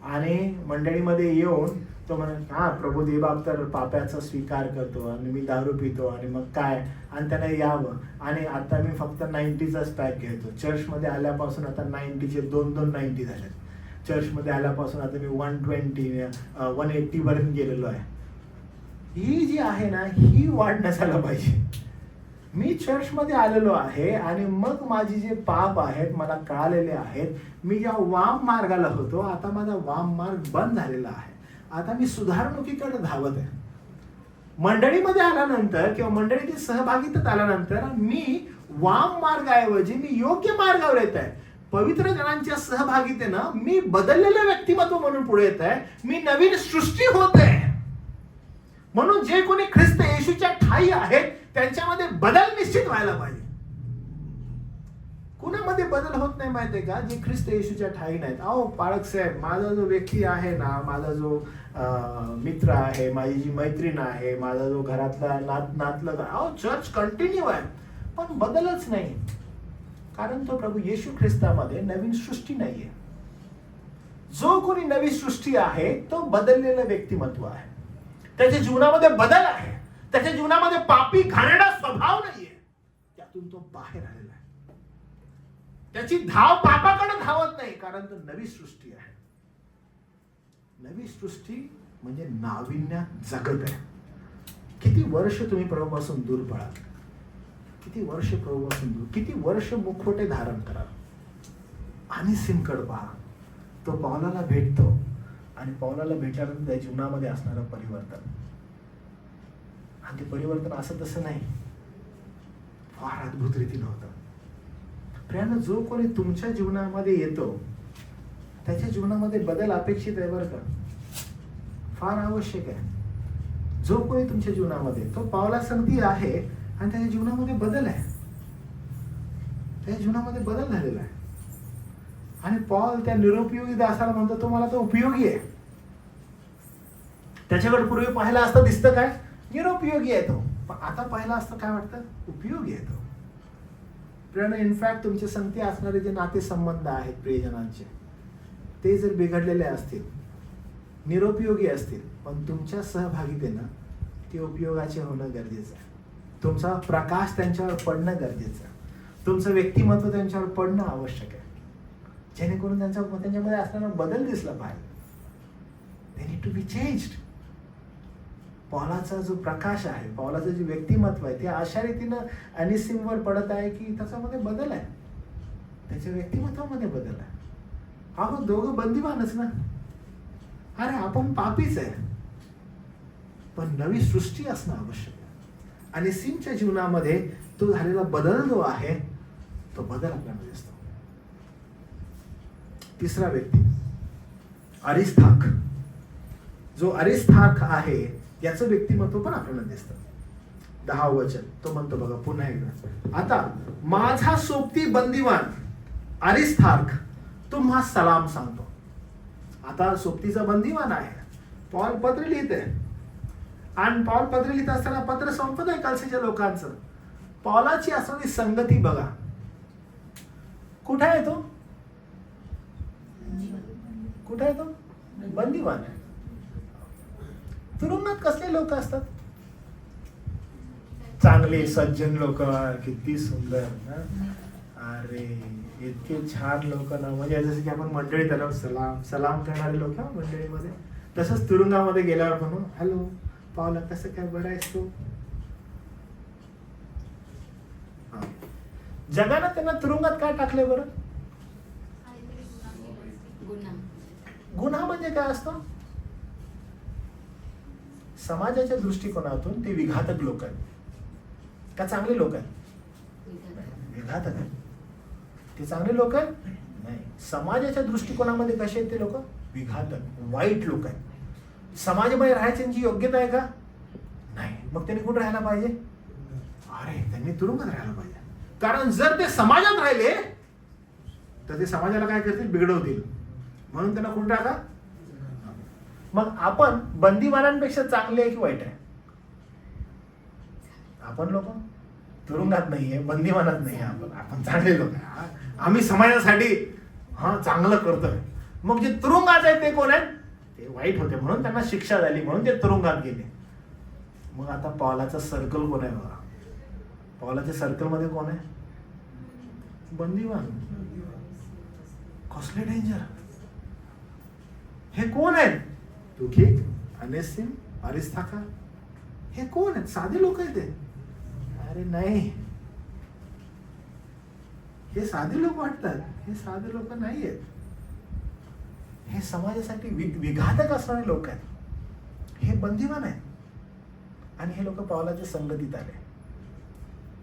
आणि मंडळीमध्ये येऊन तो म्हणत हा प्रभू देवबाप तर पाप्याचा स्वीकार करतो आणि मी दारू पितो आणि मग काय, आणि त्याला यावं. आणि आता मी फक्त 90चाच पॅक घेतो, चर्चमध्ये आल्यापासून आता 90चे 2 90 झाले, चर्चमध्ये आल्यापासून आता मी 120 180 पर्यंत गेलेलो आहे. ही जी आहे ना, ही वाढ नसायला पाहिजे. मी चर्चमध्ये आलेलो आहे आणि मग माझी जे पाप आहेत मला कळालेले आहेत. मी ज्या वाम मार्गाला होतो, आता माझा वाम मार्ग बंद झालेला आहे. आता मी सुधारणुकीकडे धावत आहे. मंडळीमध्ये आल्यानंतर किंवा मंडळीतील सहभागितेत आल्यानंतर मी वाम मार्गाऐवजी मी योग्य मार्गावर येत आहे. पवित्र जनांच्या सहभागितेनं मी बदललेलं व्यक्तिमत्व म्हणून पुढे येत आहे. मी नवीन सृष्टी होत आहे. म्हणून जे कोणी ख्रिस्त येशूच्या ठायी आहेत त्यांच्यामध्ये बदल निश्चित व्हायला पाहिजे. कुणामध्ये बदल होत नाही माहितीये का? जे ख्रिस्त येशूच्या ठायी नाहीत. अहो पाळक साहेब, माझा जो व्यक्ती आहे ना, माझा जो मित्र आहे, माझी जी मैत्रीण आहे, माझा जो घरातला नातलग, अहो चर्च कंटिन्यू आहे पण बदलच नाही. कारण तो प्रभू येशू ख्रिस्तामध्ये नवीन सृष्टी नाहीये. जो कोणी नवी सृष्टी आहे तो बदललेलं व्यक्तिमत्व आहे. त्याच्या जीवनामध्ये बदल आहे. त्याच्या जीवनामध्ये पापी घाणेरडा स्वभाव नाहीये. त्यातून तो बाहेर आलेला आहे. त्याची धाव पापाकडे धावत नाही, कारण तो नवी सृष्टी आहे. नवी सृष्टी म्हणजे नाविन्यात जगत आहे. किती वर्ष तुम्ही प्रभूपासून दूर पळाल, किती वर्ष प्रभूपासून दूर, किती वर्ष मुखवटे धारण कराल. आणि सिमकड पहा, तो पौलाला भेटतो आणि पौलाला भेटल्यानंतर त्या जीवनामध्ये असणारं परिवर्तन, आणि ते परिवर्तन असं तसं नाही, फार अद्भुत रीतीनं होतं. प्रियानं, जो कोणी तुमच्या जीवनामध्ये येतो त्याच्या जीवनामध्ये बदल अपेक्षित आहे बरं का, फार आवश्यक आहे. जो कोणी तुमच्या जीवनामध्ये, तो पौला संगती आहे आणि त्याच्या जीवनामध्ये बदल आहे, त्याच्या जीवनामध्ये बदल झालेला आहे. आणि पौल त्या निरुपयोगी दासाला म्हणतो, तो मला तो उपयोगी आहे. त्याच्याकडे पूर्वी पाहिला असता दिसतं काय, निरुपयोगी आहे तो, पण आता पाहिला असतं काय वाटतं, उपयोगी आहे तो. प्रियानं, इनफॅक्ट तुमचे संगती असणारे जे नातेसंबंध आहेत प्रियजनांचे, ते जर बिघडलेले असतील, निरुपयोगी असतील, पण तुमच्या सहभागितेनं ते उपयोगाचे होणं गरजेचं आहे. तुमचा प्रकाश त्यांच्यावर पडणं गरजेचं आहे. तुमचं व्यक्तिमत्व त्यांच्यावर पडणं आवश्यक आहे, जेणेकरून त्यांच्यामध्ये असणारा बदल दिसला पाहिजे. They need to be changed. पौलाचा जो प्रकाश आहे, पौलाचं जे व्यक्तिमत्व आहे, ते अशा रीतीनं अनिसिमवर पडत आहे की त्याच्यामध्ये बदल आहे, त्याच्या व्यक्तिमत्वामध्ये बदल आहे. अहो दोघं बंदिवानच ना. अरे आपण पापीच आहे, पण नवी सृष्टी असणं आवश्यक आहे. आणि सिमच्या जीवनामध्ये तो झालेला बदल जो आहे, तो बदल आपल्याला दिसतो. तिसरा व्यक्ती अरिस्तार्क. जो अरिस्तार्क आहे याचं व्यक्तिमत्व पण आपल्याला दिसतं. 10 वचन तो म्हणतो बघा पुन्हा एकदा, आता माझा सोबती बंदिवान अरिस्तार्क तुम्हा सलाम सांगतो. आता सोबतीचा बंदिवान आहे, पौल पत्र लिहिते, आणि पौल पत्र लिहित असताना पत्र संपत आहे कलसेच्या लोकांचं. पौलाची असणारी संगती बघा, कुठे आहे तो, कुठे आहे तो, बंदिवान आहे. तुरुंगात कसले लोक असतात, चांगले सज्जन लोक, किती सुंदर ना. अरे इतके छान लोक ना, म्हणजे जसं की आपण मंडळी त्याला सलाम सलाम करणारे लोक मंडळीमध्ये, तसंच तुरुंगामध्ये गेल्यावर म्हणून हॅलो पावला कसं काय, बरं आहेस तू. जगानं त्यांना तुरुंगात काय टाकले बरं, गुन्हा म्हणजे काय असतो, समाजाच्या दृष्टिकोनातून ते विघातक लोक आहेत का चांगले लोक आहेत, विघातक आहेत. ते चांगले लोक आहेत नाही, समाजाच्या दृष्टिकोनामध्ये कसे आहेत ते लोक, विघातक वाईट लोक आहेत. समाजामध्ये राहायची त्यांची योग्यता आहे का, नाही. मग त्यांनी कुठे राहायला पाहिजे, अरे त्यांनी तुरुंगात राहायला पाहिजे. कारण जर ते समाजात राहिले तर ते समाजाला काय करतील, बिघडवतील. म्हणून त्यांना कुठे टाका. मग आपण बंदीवानांपेक्षा चांगले आहे की वाईट आहे, आपण लोक तुरुंगात नाहीये, बंदीवानात नाहीये, आपण चांगले लोक आहे. आम्ही समाजासाठी चांगलं करतोय. मग जे तुरुंगात आहेत ते कोण आहेत, ते वाईट होते, म्हणून त्यांना शिक्षा झाली, म्हणून ते तुरुंगात गेले. मग आता पौलाचा सर्कल कोण आहे बघा, पौलाच्या सर्कल मध्ये कोण आहे, बंदीवान. कसले डेंजर, हे कोण आहेत, तुखिक, अनेसिम, अरिस्तार्क. हे कोण आहेत? साधे लोक आहेत ते. अरे नाही, हे साधे लोक वाटतात. हे साधे लोक नाही आहेत. हे समाजासाठी विघातक असणारे लोक आहेत. हे बंदिवान आहेत. आणि हे लोक पावलाच्या संगतीत आले.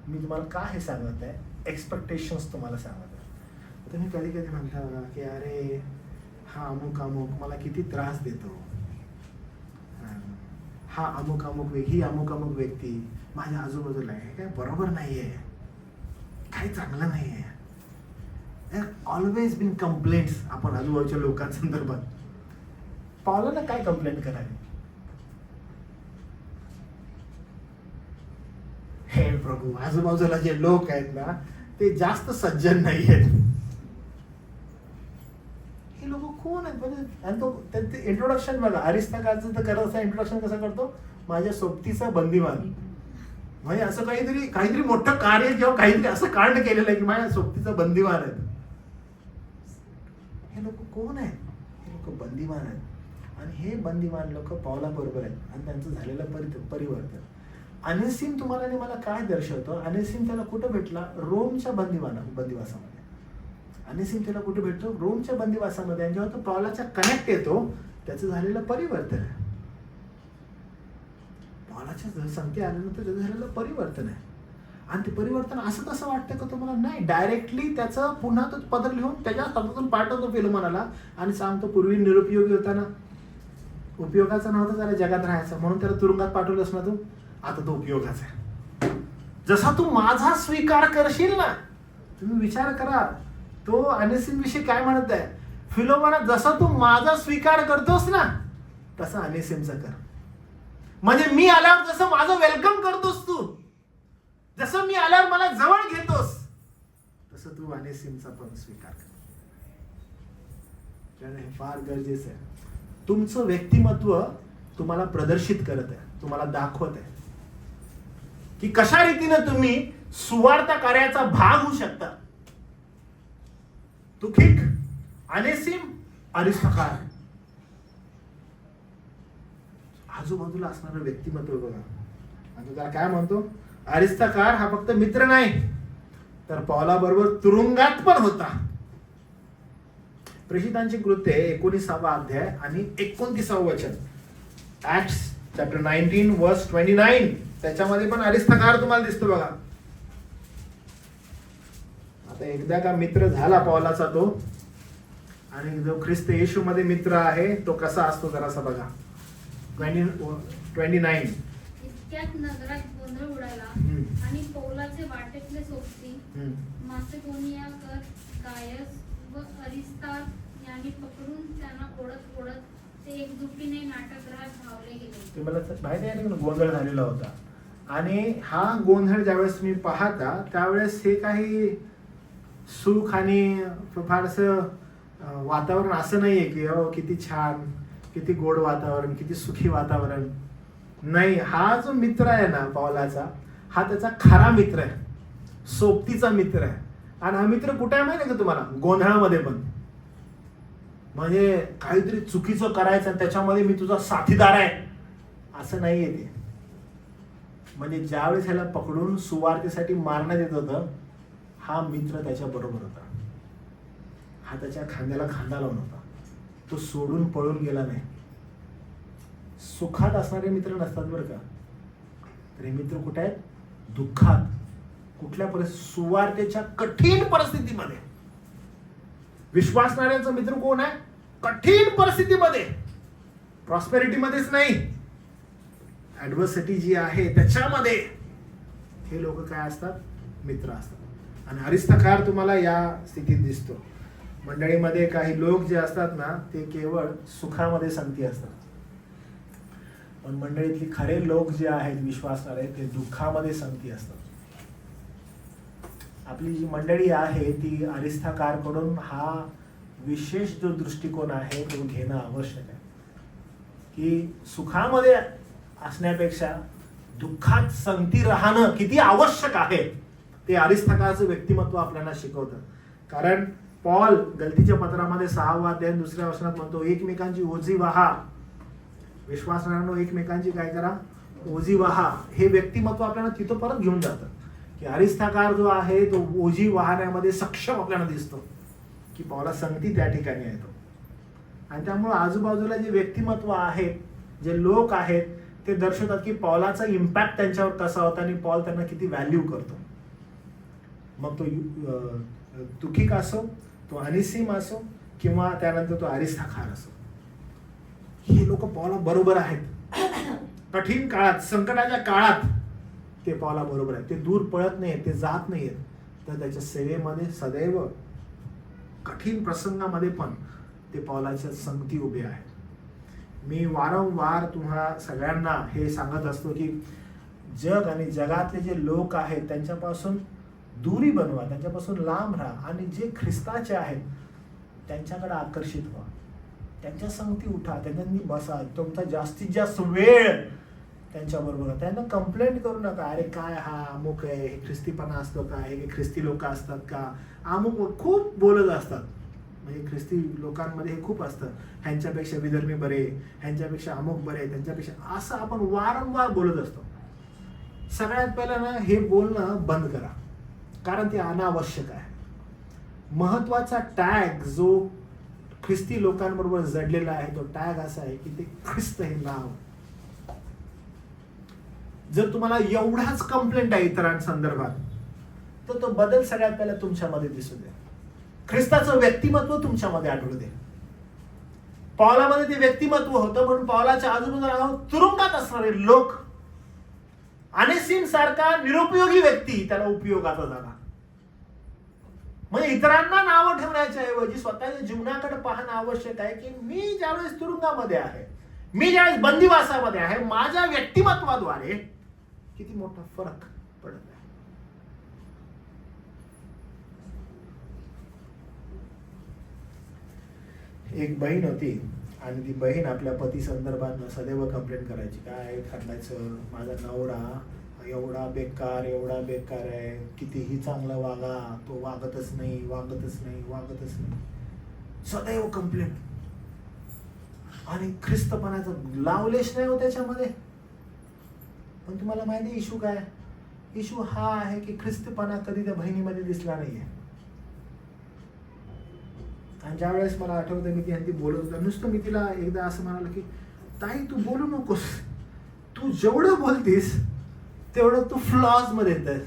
मी तुम्हाला का हे सांगत आहे? एक्सपेक्टेशन्स तुम्हाला सांगत आहे. तुम्ही कधी कधी म्हणता बघा की अरे हा अमुक अमुक मला किती त्रास देतो, हा अमुक अमुक ही अमुक अमुक व्यक्ती माझ्या आजूबाजूला आहे, काय बरोबर नाहीये, काही चांगलं नाहीये. ऑलवेज बिन कंप्लेंट्स आपण आजूबाजूच्या लोकांसंदर्भात. पावलाला काय कंप्लेंट करावी? हे प्रभू, आजूबाजूला जे लोक आहेत ना ते जास्त सज्जन नाही आहेत. हे लोक कोण आहेत? आणि तो त्यांचे इंट्रोडक्शन बघा, अरिस्तार्कचं तर करत असं इंट्रोडक्शन कसं करतो? माझ्या सोबतीचा बंदिवान. म्हणजे असं काहीतरी मोठं कार्य किंवा काहीतरी असं कांड केलेलं आहे की माझ्या सोबतीचा बंदिवान आहे. हे लोक कोण आहेत? हे लोक बंदिवान आहेत. आणि हे बंदिवान लोक पावला बरोबर आहेत आणि त्यांचं झालेलं परिवर्तन. अनेसिम तुम्हाला आणि मला काय दर्शवतो? अनेसिम त्याला कुठं भेटला? रोमच्या बंदिवासामध्ये. अनेसिम त्याला कुठे भेटतो? रोमच्या बंदिवासामध्ये. आणि जेव्हा तो पावलाच्या कनेक्ट येतो त्याचं झालेलं परिवर्तन आहे. पावलाच्या संगती आल्यानंतर त्याचं झालेलं परिवर्तन आहे. आणि ते परिवर्तन असं कसं वाटतं का तुम्हाला? नाही, डायरेक्टली त्याचं पुन्हा तो पदर लिहून त्याच्या हातातून पाठवतो फिलोमोनाला आणि सांगतो पूर्वी निरुपयोगी होता ना, उपयोगाचा नव्हता त्याला जगात राहायचा, म्हणून त्याला तुरुंगात पाठवलंस ना तू, आता तो उपयोगाचा आहे. जसा तू माझा स्वीकार करशील ना, तुम्ही विचार करा तो अनेसिम विषयी काय म्हणत आहे फिलोमोना, जसा तू माझा स्वीकार करतोस ना तसा अनेसिमचा कर. म्हणजे मी आल्यावर जसं माझं वेलकम करतोस तू, जसं मी आल्यावर मला जवळ घेतोस, तसं तू अनेसिमचा पण स्वीकार कर. हे फार गरजेचं आहे. तुमचं व्यक्तिमत्व तुम्हाला प्रदर्शित करत आहे, तुम्हाला दाखवत आहे की कशा रीतीने तुम्ही सुवार्ता कार्याचा भाग होऊ शकता. तुखिक, अनेसिम, अरिस्तार्क. आजूबाजूला असणारं व्यक्तिमत्व बघा. आता त्याला काय म्हणतो? अरिस्तार्क हा फक्त मित्र नाही तर पावला बरोबर तुरुंगात पण होता. प्रेषितांची कृत्ये 19 अध्याय आणि 29 वचन, ऍक्ट्स चॅप्टर 19 वर्स 29, त्याच्यामध्ये पण अरिस्तार्क तुम्हाला दिसतो बघा. आता एकदा का मित्र झाला पावलाचा तो, आणि जो ख्रिस्त येशू मध्ये मित्र आहे तो कसा असतो जरासा बघा. 29. इतक्यात नगरात गोंधळ उडाला आणि पौलाचे वाटेतले सोबती मासेदोनियाकर गायस व अरिस्तार्क यांनी पकडून त्यांना ओढत ते एकजुटीने नाट्यगृहात धावले गेले. तुम्हाला माहिती आहे ना गोंधळ झालेला होता. आणि हा गोंधळ ज्यावेळेस मी पाहता त्यावेळेस हे काही सुख आणि फारसं वातावरण असं नाहीये की हो किती छान, किती गोड वातावरण, किती सुखी वातावरण. नाही, हा जो मित्र आहे ना पावलाचा, हा त्याचा खरा मित्र आहे, सोबतीचा मित्र आहे. आणि हा मित्र कुठे आहे माहिती आहे का तुम्हाला? गोंधळामध्ये पण. म्हणजे काहीतरी चुकीचं करायचं आणि त्याच्यामध्ये मी तुझा साथीदार आहे असं नाहीये ते. म्हणजे ज्यावेळेस ह्याला पकडून सुवार्तेसाठी मारण्यात येत होतं, हा मित्र त्याच्या बरोबर होता. हा त्याच्या खांद्याला खांदा लावून होता. तो सोडून पळून गेला नाही. सुखात असणारे मित्र नसतात बरं का, तर हे मित्र कुठे आहेत? दुःखात. कुठल्या सुवार्तेच्या कठीण परिस्थितीमध्ये. विश्वासणाऱ्यांचा मित्र कोण आहे? कठीण परिस्थितीमध्ये, प्रॉस्पेरिटी मध्येच नाही, ऍडव्हर्सिटी जी आहे त्याच्यामध्ये हे लोक काय असतात? मित्र असतात. आणि अरिस्तार्क तुम्हाला या स्थितीत दिसतो. मंडळीमध्ये काही लोक जे असतात ना ते केवळ सुखामध्ये संगती असतात, पण मंडळीतली खरे लोक जे आहेत विश्वासणारे ते दुःखामध्ये संगती असतात. आपली जी मंडळी आहे ती अरिस्तार्क कडून हा विशेष जो दृष्टिकोन आहे तो घेणं आवश्यक आहे की सुखामध्ये असण्यापेक्षा दुःखात संगती राहणं किती आवश्यक आहे ते अरिस्तार्कचं व्यक्तिमत्व आपल्याला शिकवतं. कारण पॉल गलतीच्या पत्रामध्ये 6 अध्याय 2 वचनात म्हणतो, एकमेकांची ओझी वाहा. विश्वासणाऱ्यांनो एकमेकांची काय करा? ओजीवाहा हे व्यक्तिमत्व आपल्याला तिथं परत घेऊन जातं की अरिस्ताकार जो आहे तो ओझी वाहण्यामध्ये सक्षम आपल्याला दिसतो की पौला संगती त्या ठिकाणी येतो. आणि त्यामुळे आजूबाजूला जे व्यक्तिमत्व आहेत, जे लोक आहेत, ते दर्शवतात की पौलाचा इम्पॅक्ट त्यांच्यावर कसा होता आणि पौल त्यांना किती व्हॅल्यू करतो. मग तो तुखिक असो, तो अनिसिम असो, किंवा त्यानंतर तो अरिस्ताकार असो, हे लोक पौला बरोबर आहेत. कठीण काळात, संकटाच्या काळात ते पौला बरोबर आहेत. ते दूर पळत नाहीत, ते जात नाहीत, तर त्याच्या सेवेमध्ये सदैव कठीण प्रसंगामध्ये पण ते पौलाच्या संगती उभे आहेत. मी वारंवार तुम्हा सगळ्यांना हे सांगत असतो की जग आणि जगातले जे लोक आहेत त्यांच्यापासून दूरी बनवा, त्यांच्यापासून लांब राहा आणि जे ख्रिस्ताचे आहेत त्यांच्याकडे आकर्षित व्हा, त्यांच्या संगती उठा, त्यांच्यानी बसा, तुमचा जास्तीत जास्त वेळ त्यांच्याबरोबर. त्यांना कंप्लेंट करू नका, अरे काय हा अमुक आहे, हे ख्रिस्तीपणा असतो का, हे ख्रिस्ती लोक असतात का, अमुक खूप बोलत असतात. म्हणजे ख्रिस्ती लोकांमध्ये हे खूप असतं, ह्यांच्यापेक्षा विधर्मी बरे, ह्यांच्यापेक्षा अमुक बरे, त्यांच्यापेक्षा, असं आपण वारंवार बोलत असतो. सगळ्यात पहिलं ना हे बोलणं बंद करा, कारण ते अनावश्यक आहे. महत्वाचा टॅग जो ख्रिस्ती लोकांबरोबर जडलेला आहे तो टॅग असा आहे की ते ख्रिस्त हे नाव. जर तुम्हाला एवढाच कंप्लेंट आहे इतरांसंदर्भात तर तो बदल सगळ्यात पहिला तुमच्यामध्ये दिसू दे. ख्रिस्ताचं व्यक्तिमत्व तुमच्यामध्ये आढळू दे. पौलामध्ये ते व्यक्तिमत्व होतं म्हणून पौलाच्या आजूबाजूला तुरुंगात असणारे लोक, अनेसिम सारखा निरुपयोगी व्यक्ती त्याला उपयोगाचा झाला. म्हणजे इतरांना नावं ठेवण्याच्या ऐवजी स्वतःच्या जीवनाकडे पाहणं आवश्यक आहे की मी ज्यावेळेस तुरुंगामध्ये आहे, मी ज्यावेळेस बंदिवासामध्ये आहे, माझ्या व्यक्तिमत्वाद्वारे किती मोठा फरक पडत आहे. एक बहीण होती आणि ती बहीण आपल्या पती संदर्भात सदैव कंप्लेंट करायची, काय सांगायचं, माझा नवरा एवढा बेकार आहे, कितीही चांगला वागा, तो वागतच नाही, सदैव कंप्लेंट. आणि ख्रिस्तपणाचं लावलेच नाही हो त्याच्यामध्ये. पण तुम्हाला माहिती आहे इशू काय? इशू हा आहे की ख्रिस्तपणा कधी त्या बहिणीमध्ये दिसला नाहीये. आणि ज्या वेळेस मला आठवतं मी ती बोलत होता, नुसतं मी तिला एकदा असं म्हणाल की ताई तू बोलू नकोस, तू जेवढं बोलतीस तेवढं तू फ्लॉज मध्ये येतेस,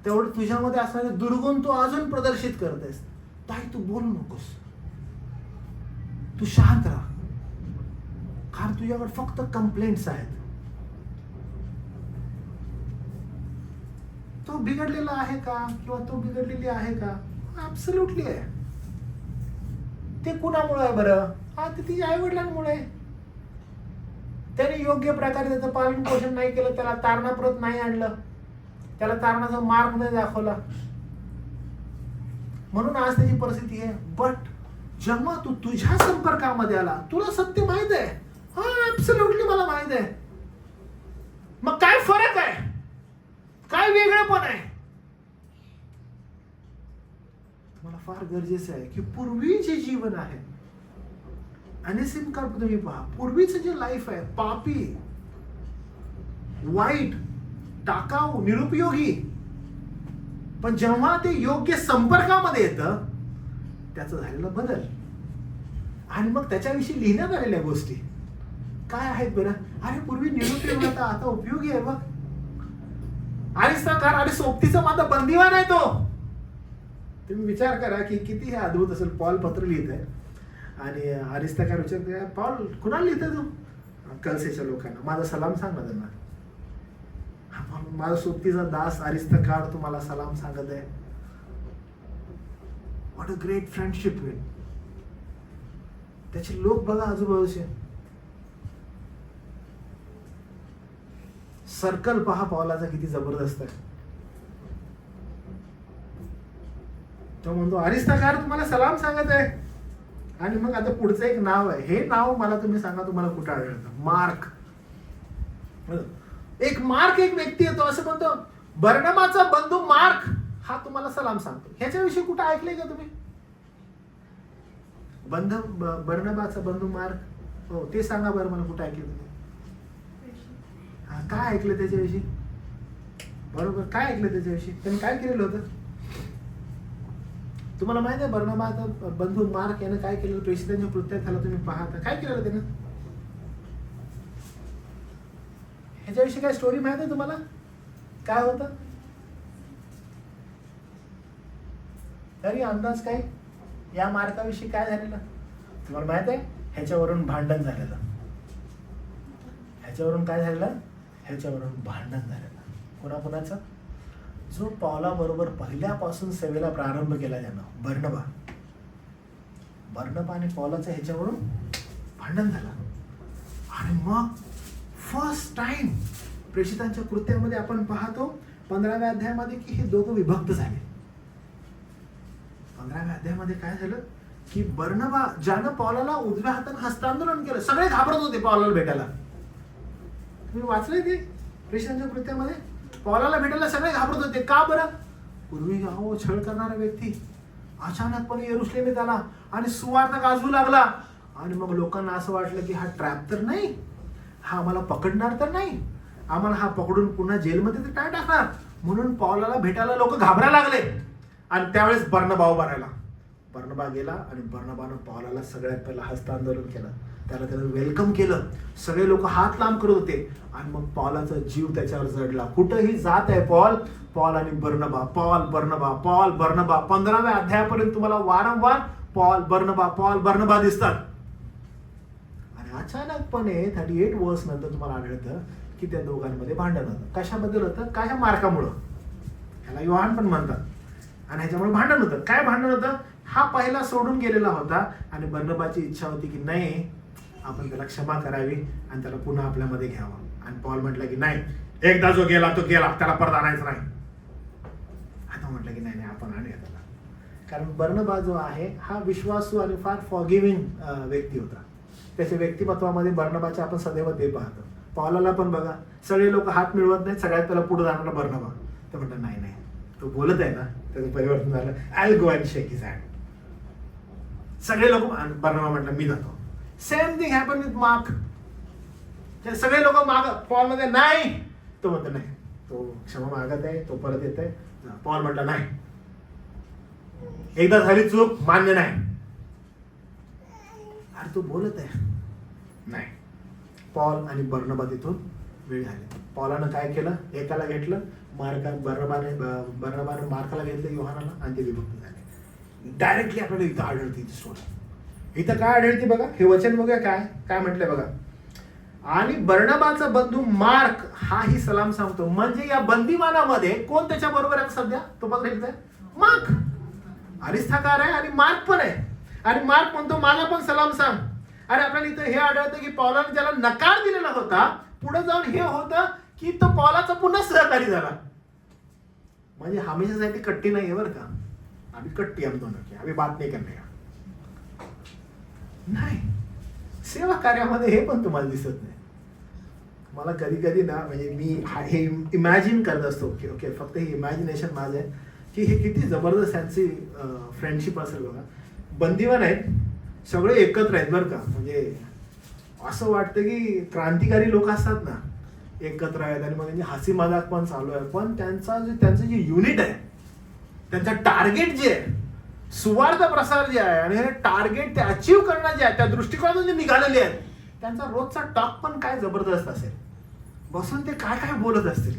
तेवढं तुझ्यामध्ये असणारे दुर्गुण तू अजून प्रदर्शित करतेस. ताई तू बोलू नकोस, तू शांत राहा, कारण तुझ्याकडे फक्त कंप्लेंट्स आहेत. तो बिघडलेला आहे का किंवा तो बिघडलेली आहे का? ऍब्सोल्युटली आहे. ते कुणामुळे आहे बरं? ते तिच्या आई वडिलांमुळे. त्याने योग्य प्रकारे त्याचं पालन पोषण नाही केलं, त्याला तारणाप्रत नाही आणलं, त्याला तारणाचा मार्ग नाही दाखवला, म्हणून आज त्याची परिस्थिती आहे. बट जेव्हा तू तुझ्या संपर्कामध्ये आला, तुला सत्य माहित आहे, ऍब्सोल्युटली मला माहित आहे, मग काय फरक आहे, काय वेगळेपण आहे? मला फार गरजेचं आहे की पूर्वी जे जीवन आहे, अनेसिम का तुम्ही पहा, पूर्वीचं जे लाईफ आहे पापी, वाईट, टाकाऊ, निरुपयोगी, पण जेव्हा ते योग्य संपर्कामध्ये येतं त्याचा झालेला बदल आणि मग त्याच्याविषयी लिहिण्यात आलेल्या गोष्टी काय आहेत बरं? अरे पूर्वी निरुपयोगी होता, आता उपयोगी आहे बघ. अरिस्ताकार आणि सोबतीचा माझा बंदिवान आहे तो. तुम्ही विचार करा की किती हे अद्भुत असेल. पॉल पत्र लिहित आहे आणि अरिस्ताकार विचारते, पॉल कुणाला लिहितोय तू? कलसेच्या लोकांना. माझा सलाम सांग ना त्यांना. माझा सोबतीचा दास अरिस्ताकार तुम्हाला सलाम सांगत आहे. What a great friendship will. त्याचे लोक बघा आजूबाजूचे, सर्कल पहा पॉलाचा किती जबरदस्त आहे. तो म्हणतो अरिस्ताकार तुम्हाला सलाम सांगत आहे. आणि मग आता पुढचं एक नाव आहे, हे नाव मला तुम्ही सांगा तुम्हाला कुठं आढळतं? मार्क. एक व्यक्ती येतो असं म्हणतो, बर्नबाचा बंधू मार्क हा तुम्हाला सलाम सांगतो. ह्याच्याविषयी कुठं ऐकलंय का तुम्ही? बर्नबाचा बंधू मार्क, हो ते सांगा बरं मला, कुठं ऐकलं तुम्ही? काय ऐकलं त्याच्याविषयी? बरोबर, काय ऐकलं त्याच्याविषयी? त्यांनी काय केलेलं होतं? तुम्हाला माहिती आहे बर्नबाचा बंधू मार्क यानं काय केलेलं? प्रेषितांच्या कृत्यात त्याला तुम्ही पाहता काय केलेलं त्यानं? ह्याच्याविषयी काय स्टोरी माहिती आहे तुम्हाला? काय होतं तरी अंदाज काय या मार्काविषयी काय झालेलं तुम्हाला माहित आहे? ह्याच्यावरून भांडण झालेलं. ह्याच्यावरून काय झालेलं? ह्याच्यावरून भांडण झालेलं. कोणाकोणाचं? जो पौला बरोबर पहिल्यापासून सेवेला प्रारंभ केला ज्यानं, बर्नबा आणि पौलाचं ह्याच्यावरून भांडण झालं. आणि मग फर्स्ट टाइम प्रेषितांच्या कृत्यामध्ये आपण पाहतो 15व्या अध्यायामध्ये की हे दोघं विभक्त झाले. 15व्या अध्यायामध्ये काय झालं की बर्नबा ज्यानं पौलाला उजव्या हाताने हस्तांदोलन केलं, सगळे घाबरत होते पौलाला भेटायला. तुम्ही वाचले ते प्रेषितांच्या कृत्यामध्ये? पौलाला भेटायला सगळे घाबरत होते. का बरं? पूर्वी छळ करणारा व्यक्ती अचानकपणे यरुशलेमेत आला आणि सुवार्ता गाजवू लागला. आणि मग लोकांना असं वाटलं की हा ट्रॅप तर नाही, हा आम्हाला पकडणार तर नाही, आम्हाला हा पकडून पुन्हा जेलमध्ये तर काय टाकणार. म्हणून पौलाला भेटायला लोक घाबरायला लागले. आणि त्यावेळेस बर्नबा उभा राहिला. बर्नबा गेला आणि बर्नबानं पौलाला सगळ्यात पहिला हस्तांदोलन केलं. त्यानं वेलकम केलं. सगळे लोक हात लांब करत होते. आणि मग पौलाचा जीव त्याच्यावर जडला. कुठंही जात आहे पॉल आणि बर्नबा, पॉल बर्नबा. 15व्या अध्यायापर्यंत तुम्हाला वारंवार पॉल बर्नबा दिसतात. आणि अचानकपणे 38 वर्ष नंतर तुम्हाला आढळतं की त्या दोघांमध्ये भांडण होतं. कशाबद्दल होतं? काय? ह्या मार्कामुळं. ह्याला योहान पण म्हणतात. आणि ह्याच्यामुळे भांडण होतं. काय भांडण होतं? हा पहिला सोडून गेलेला होता आणि बर्नबाची इच्छा होती की नाही, आपण त्याला क्षमा करावी आणि त्याला पुन्हा आपल्यामध्ये घ्यावं. आणि पॉल म्हटलं की नाही, एकदा जो गेला तो गेला, त्याला परत आणायचं नाही. आता म्हटलं की नाही आपण आणूया त्याला. कारण बर्नबा जो आहे हा विश्वासू आणि फार फॉरगिव्हिंग व्यक्ती होता. त्याच्या व्यक्तिमत्वामध्ये बर्नबाचे आपण सदैव ते पाहतो. पौलाला पण बघा, सगळे लोक हात मिळवत नाहीत, सगळ्यात पहिला पुढे जाणारा बर्नबा. तर म्हटलं नाही, तो बोलत आहे ना, त्याचं परिवर्तन झालं. I go and shake his hand. सगळे लोक, बर्नबा म्हटलं मी जातो. Same thing happen with mark. सगळे लोक माग, पॉल मध्ये नाही, तो म्हणतो नाही, तो क्षमा मागत आहे, तो परत येत आहे. पॉल म्हटलं नाही, एकदा झाली चूक, मान्य नाही. अरे तो बोलत आहे नाही. पॉल आणि बर्नबा तिथून वेळ झाले. पॉलानं काय केलं? एकाला घेतलं, बर्नबाने मार्काला घेतलं, योहानाला, आणि ते विभक्त झाले. डायरेक्टली आपल्याला इथं आढळते ती स्टोरी. इथं काय आढळते बघा, हे वचन बघा काय म्हटलंय बघा. आणि बर्नबाचा बंधू मार्क हाही सलाम सांगतो. म्हणजे या बंदीवानामध्ये कोण त्याच्या बरोबर आहे सध्या? तो पण लिहितोय मार्क. अरिस्थाकार आहे आणि मार्क पण आहे. आणि मार्क म्हणतो मला पण सलाम सांग. आणि आपल्याला इथं हे आढळतं की पौलाने ज्याला नकार दिलेला होता, पुढे जाऊन हे होतं की तो पौलाचा पुन्हा सहकारी झाला. म्हणजे हमेशासाठी कट्टी नाहीये बरं का. आम्ही कट्टी हम दोनों की, अभी बात नाही करणे का नाही. सेवा कार्यामध्ये हे पण तुम्हाला दिसत नाही. मला कधी कधी ना, म्हणजे मी हे इमॅजिन करत असतो की ओके, फक्त हे इमॅजिनेशन माझं आहे की हे किती जबरदस्त त्यांची फ्रेंडशिप असेल बघा. बंदिवान आहेत, सगळे एकत्र आहेत बरं का. म्हणजे असं वाटतं की क्रांतिकारी लोक असतात ना, एकत्र आहेत आणि मग त्यांची हसी मजाक पण चालू आहे. पण त्यांचं जे युनिट आहे, त्यांचं टार्गेट जे आहे, सुवार्थ प्रसार जे आहे, आणि हे टार्गेट ते अचीव करणं जे आहे, त्या दृष्टिकोनातून जे निघालेले आहेत, त्यांचा रोजचा टॉक पण काय जबरदस्त असेल. बसून ते काय बोलत असतील,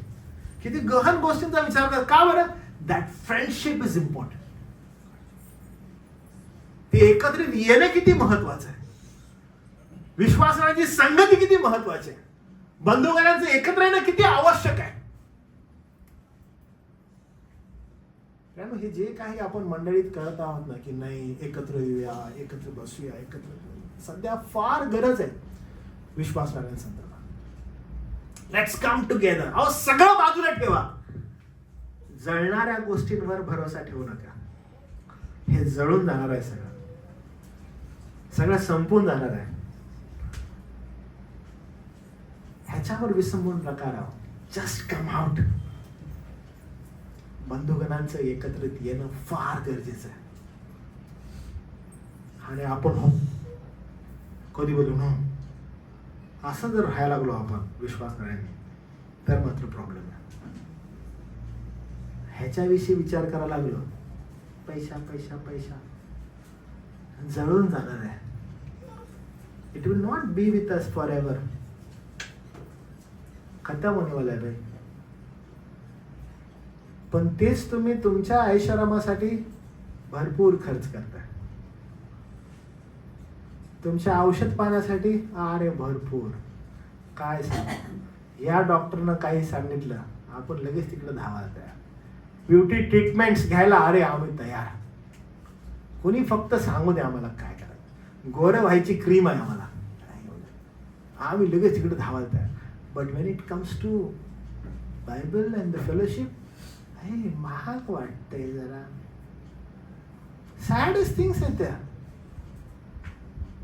किती गहन गोष्टींचा विचार कर. का बरं? That friendship is important. ते एकत्रित येणं किती महत्वाचं आहे. विश्वासाची संगती किती महत्वाची आहे. बंधुगणांचं एकत्र येणं किती आवश्यक आहे. कारण हे जे काही आपण मंडळीत करत आहोत ना, की नाही एकत्र येऊया, एकत्र बसूया, एकत्र, सध्या फार गरज आहे विश्वासणाऱ्यांसंदर्भात. Let's come together. अहो सगळं बाजूला ठेवा. जळणाऱ्या गोष्टींवर भरोसा ठेवू नका. हे जळून जाणार आहे, सगळं संपून जाणार आहे. ह्याच्यावर विसंबून नका राहू. Just come out. बंधुगणांचं एकत्रित येणं फार गरजेचं आहे. आणि आपण कधी बोलू असं जर राहायला लागलो आपण विश्वास करण्याने, तर मात्र प्रॉब्लेम आहे. ह्याच्याविषयी विचार करायला लागलो, पैसा पैसा पैसा जळून जाणार आहे. It will not be with us for ever. खतम होने वाला है भाई. पण तेच तुम्ही तुमच्या ऐषारामासाठी भरपूर खर्च करताय. तुमच्या औषध पाण्यासाठी अरे भरपूर. काय सांग, या डॉक्टरनं काही सांगितलं आपण लगेच तिकडे धावायला तयार. ब्युटी ट्रीटमेंट्स घ्यायला अरे आम्ही तयार. कोणी फक्त सांगू दे आम्हाला काय करायचं. गोरे व्हायची क्रीम आहे आम्हाला, आम्ही लगेच तिकडे धावायला तयार. But when it comes to Bible and the fellowship, हे महाग वाटतंय जरा. सॅडच थिंग्स आहेत त्या.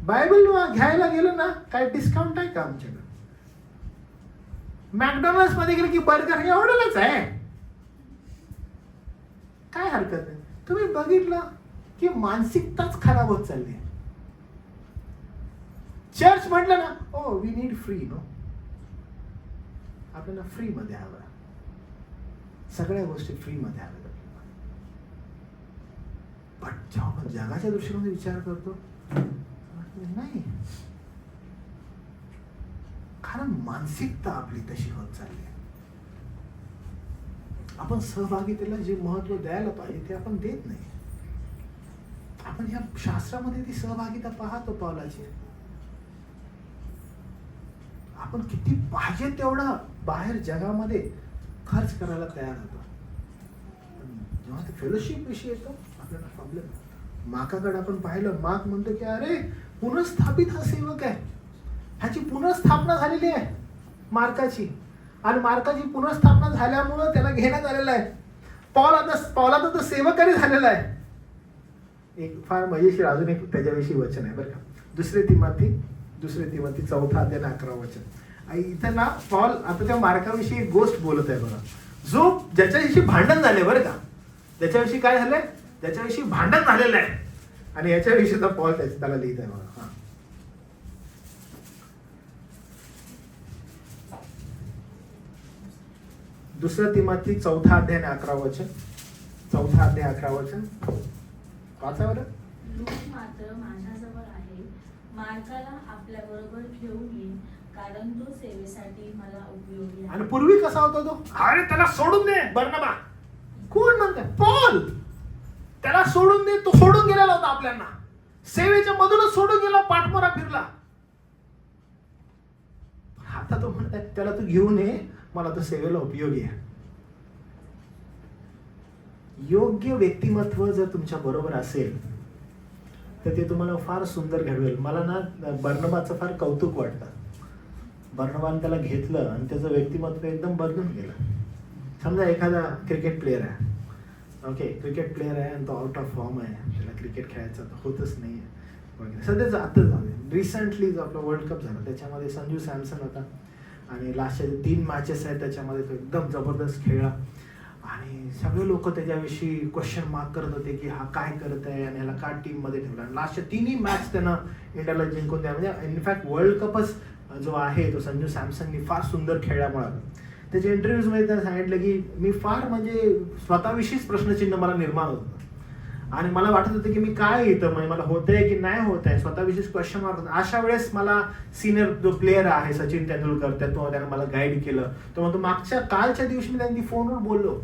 बायबल घ्यायला गेलं ना, काय डिस्काउंट आहे का आमच्याकडे? मॅकडॉनल्ड्स मध्ये गेलं की बर्गर एवढंच आहे, काय हरकत नाही. तुम्ही बघितलं की मानसिकताच खराब होत चालली. चर्च म्हटलं ना, oh we need free. No, आपल्याला फ्री मध्ये हवं, सगळ्या गोष्टी फ्री मध्ये हव्यात. पण जेव्हा आपण जगाच्या दृष्टीने विचार करतो, नाही, कारण मानसिकता आपली तशी होत चालली आहे. आपण सहभागितेला जे महत्व द्यायला पाहिजे ते आपण देत नाही. आपण ह्या शास्त्रामध्ये ती सहभागिता पाहतो पावलाची. आपण किती पाहिजे तेवढा बाहेर जगामध्ये खर्च करायला तयार होतो. जेव्हा ते फेलोशिप विषयी येतो आपल्याला प्रॉब्लेम. माकाकडे आपण पाहिलं, माक म्हणतो की अरे पुनर्स्थापित हा सेवक आहे, ह्याची पुनर्स्थापना झालेली आहे मार्काची, आणि मार्काची पुनर्स्थापना झाल्यामुळं त्याला घेण्यात आलेलं आहे. पौलाचा तर सेवकही झालेला आहे. एक फार मजेशीर अजून एक त्याच्याविषयी वचन आहे बरं का. दुसरे तिमोथी 4 अध्याय 11 वचन. इथं ना पॉल आता त्या मार्काविषयी एक गोष्ट बोलत आहे बघा, जो ज्याच्याविषयी भांडण झाले बरं का. ज्याच्याविषयी काय झालंय, ज्याच्याविषयी भांडण झालेलं आहे, आणि याच्याविषयी पॉल त्याला लिहित आहे बघा. हा, दुसरं तिमोथी 4 अध्याय 11 वचन. 4 अध्याय 11 वचन वाचा बरं. लूक मात्र माझ्याजवळ आहे, मार्काला आपल्या बरोबर घेऊन येईन, कारण तो सेवेसाठी मला उपयोगी आहे. आणि पूर्वी कसा होता तो, अरे त्याला सोडून दे बर्नबा. कोण म्हणतंय? पॉल. त्याला सोडून दे, तो सोडून गेलेला होता आपल्याला, सेवेच्या मधूनच सोडून गेला, पाठमोरा फिरला. आता तो म्हणताय त्याला तू घेऊन ये, मला तो सेवेला उपयोगी आहे. योग्य व्यक्तिमत्व जर तुमच्या बरोबर असेल तर ते तुम्हाला फार सुंदर घडवेल. मला ना बर्नबाचं फार कौतुक वाटतं. बर्नबाने त्याला घेतलं आणि त्याचं व्यक्तिमत्व एकदम बदलून गेलं. समजा एखादा क्रिकेट प्लेअर आहे, ओके, क्रिकेट प्लेअर आहे आणि तो आउट ऑफ फॉर्म आहे, त्याला क्रिकेट खेळायचं होतच नाही वगैरे. सध्याच आता झालं रिसेंटली जो आपला वर्ल्ड कप झाला त्याच्यामध्ये संजू सॅमसन होता, आणि लास्टच्या 3 मॅचेस आहेत त्याच्यामध्ये तो एकदम जबरदस्त खेळला, आणि सगळे लोक त्याच्याविषयी क्वेश्चन मार्क करत होते की हा काय करत आहे आणि ह्याला का टीम मध्ये ठेवला. लास्टच्या 3ही मॅच त्यानं इंडियाला जिंकून द्या. म्हणजे इनफॅक्ट वर्ल्ड कपच जो आहे तो संजू सॅमसननी फार सुंदर खेळल्यामुळे. त्याच्या इंटरव्ह्यूजमध्ये त्यानं सांगितलं की मी फार म्हणजे स्वतःविषयीच प्रश्नचिन्ह मला निर्माण होतं, आणि मला वाटत होतं की मी काय येतं, म्हणजे मला होतंय की नाही होत आहे, स्वतःविषयीच क्वेश्चन मार्क होतं. अशा वेळेस मला सिनियर जो प्लेअर आहे सचिन तेंडुलकर, त्यानं मला गाईड केलं. तो म्हणतो मागच्या कालच्या दिवशी मी त्यांनी फोनवर बोललो,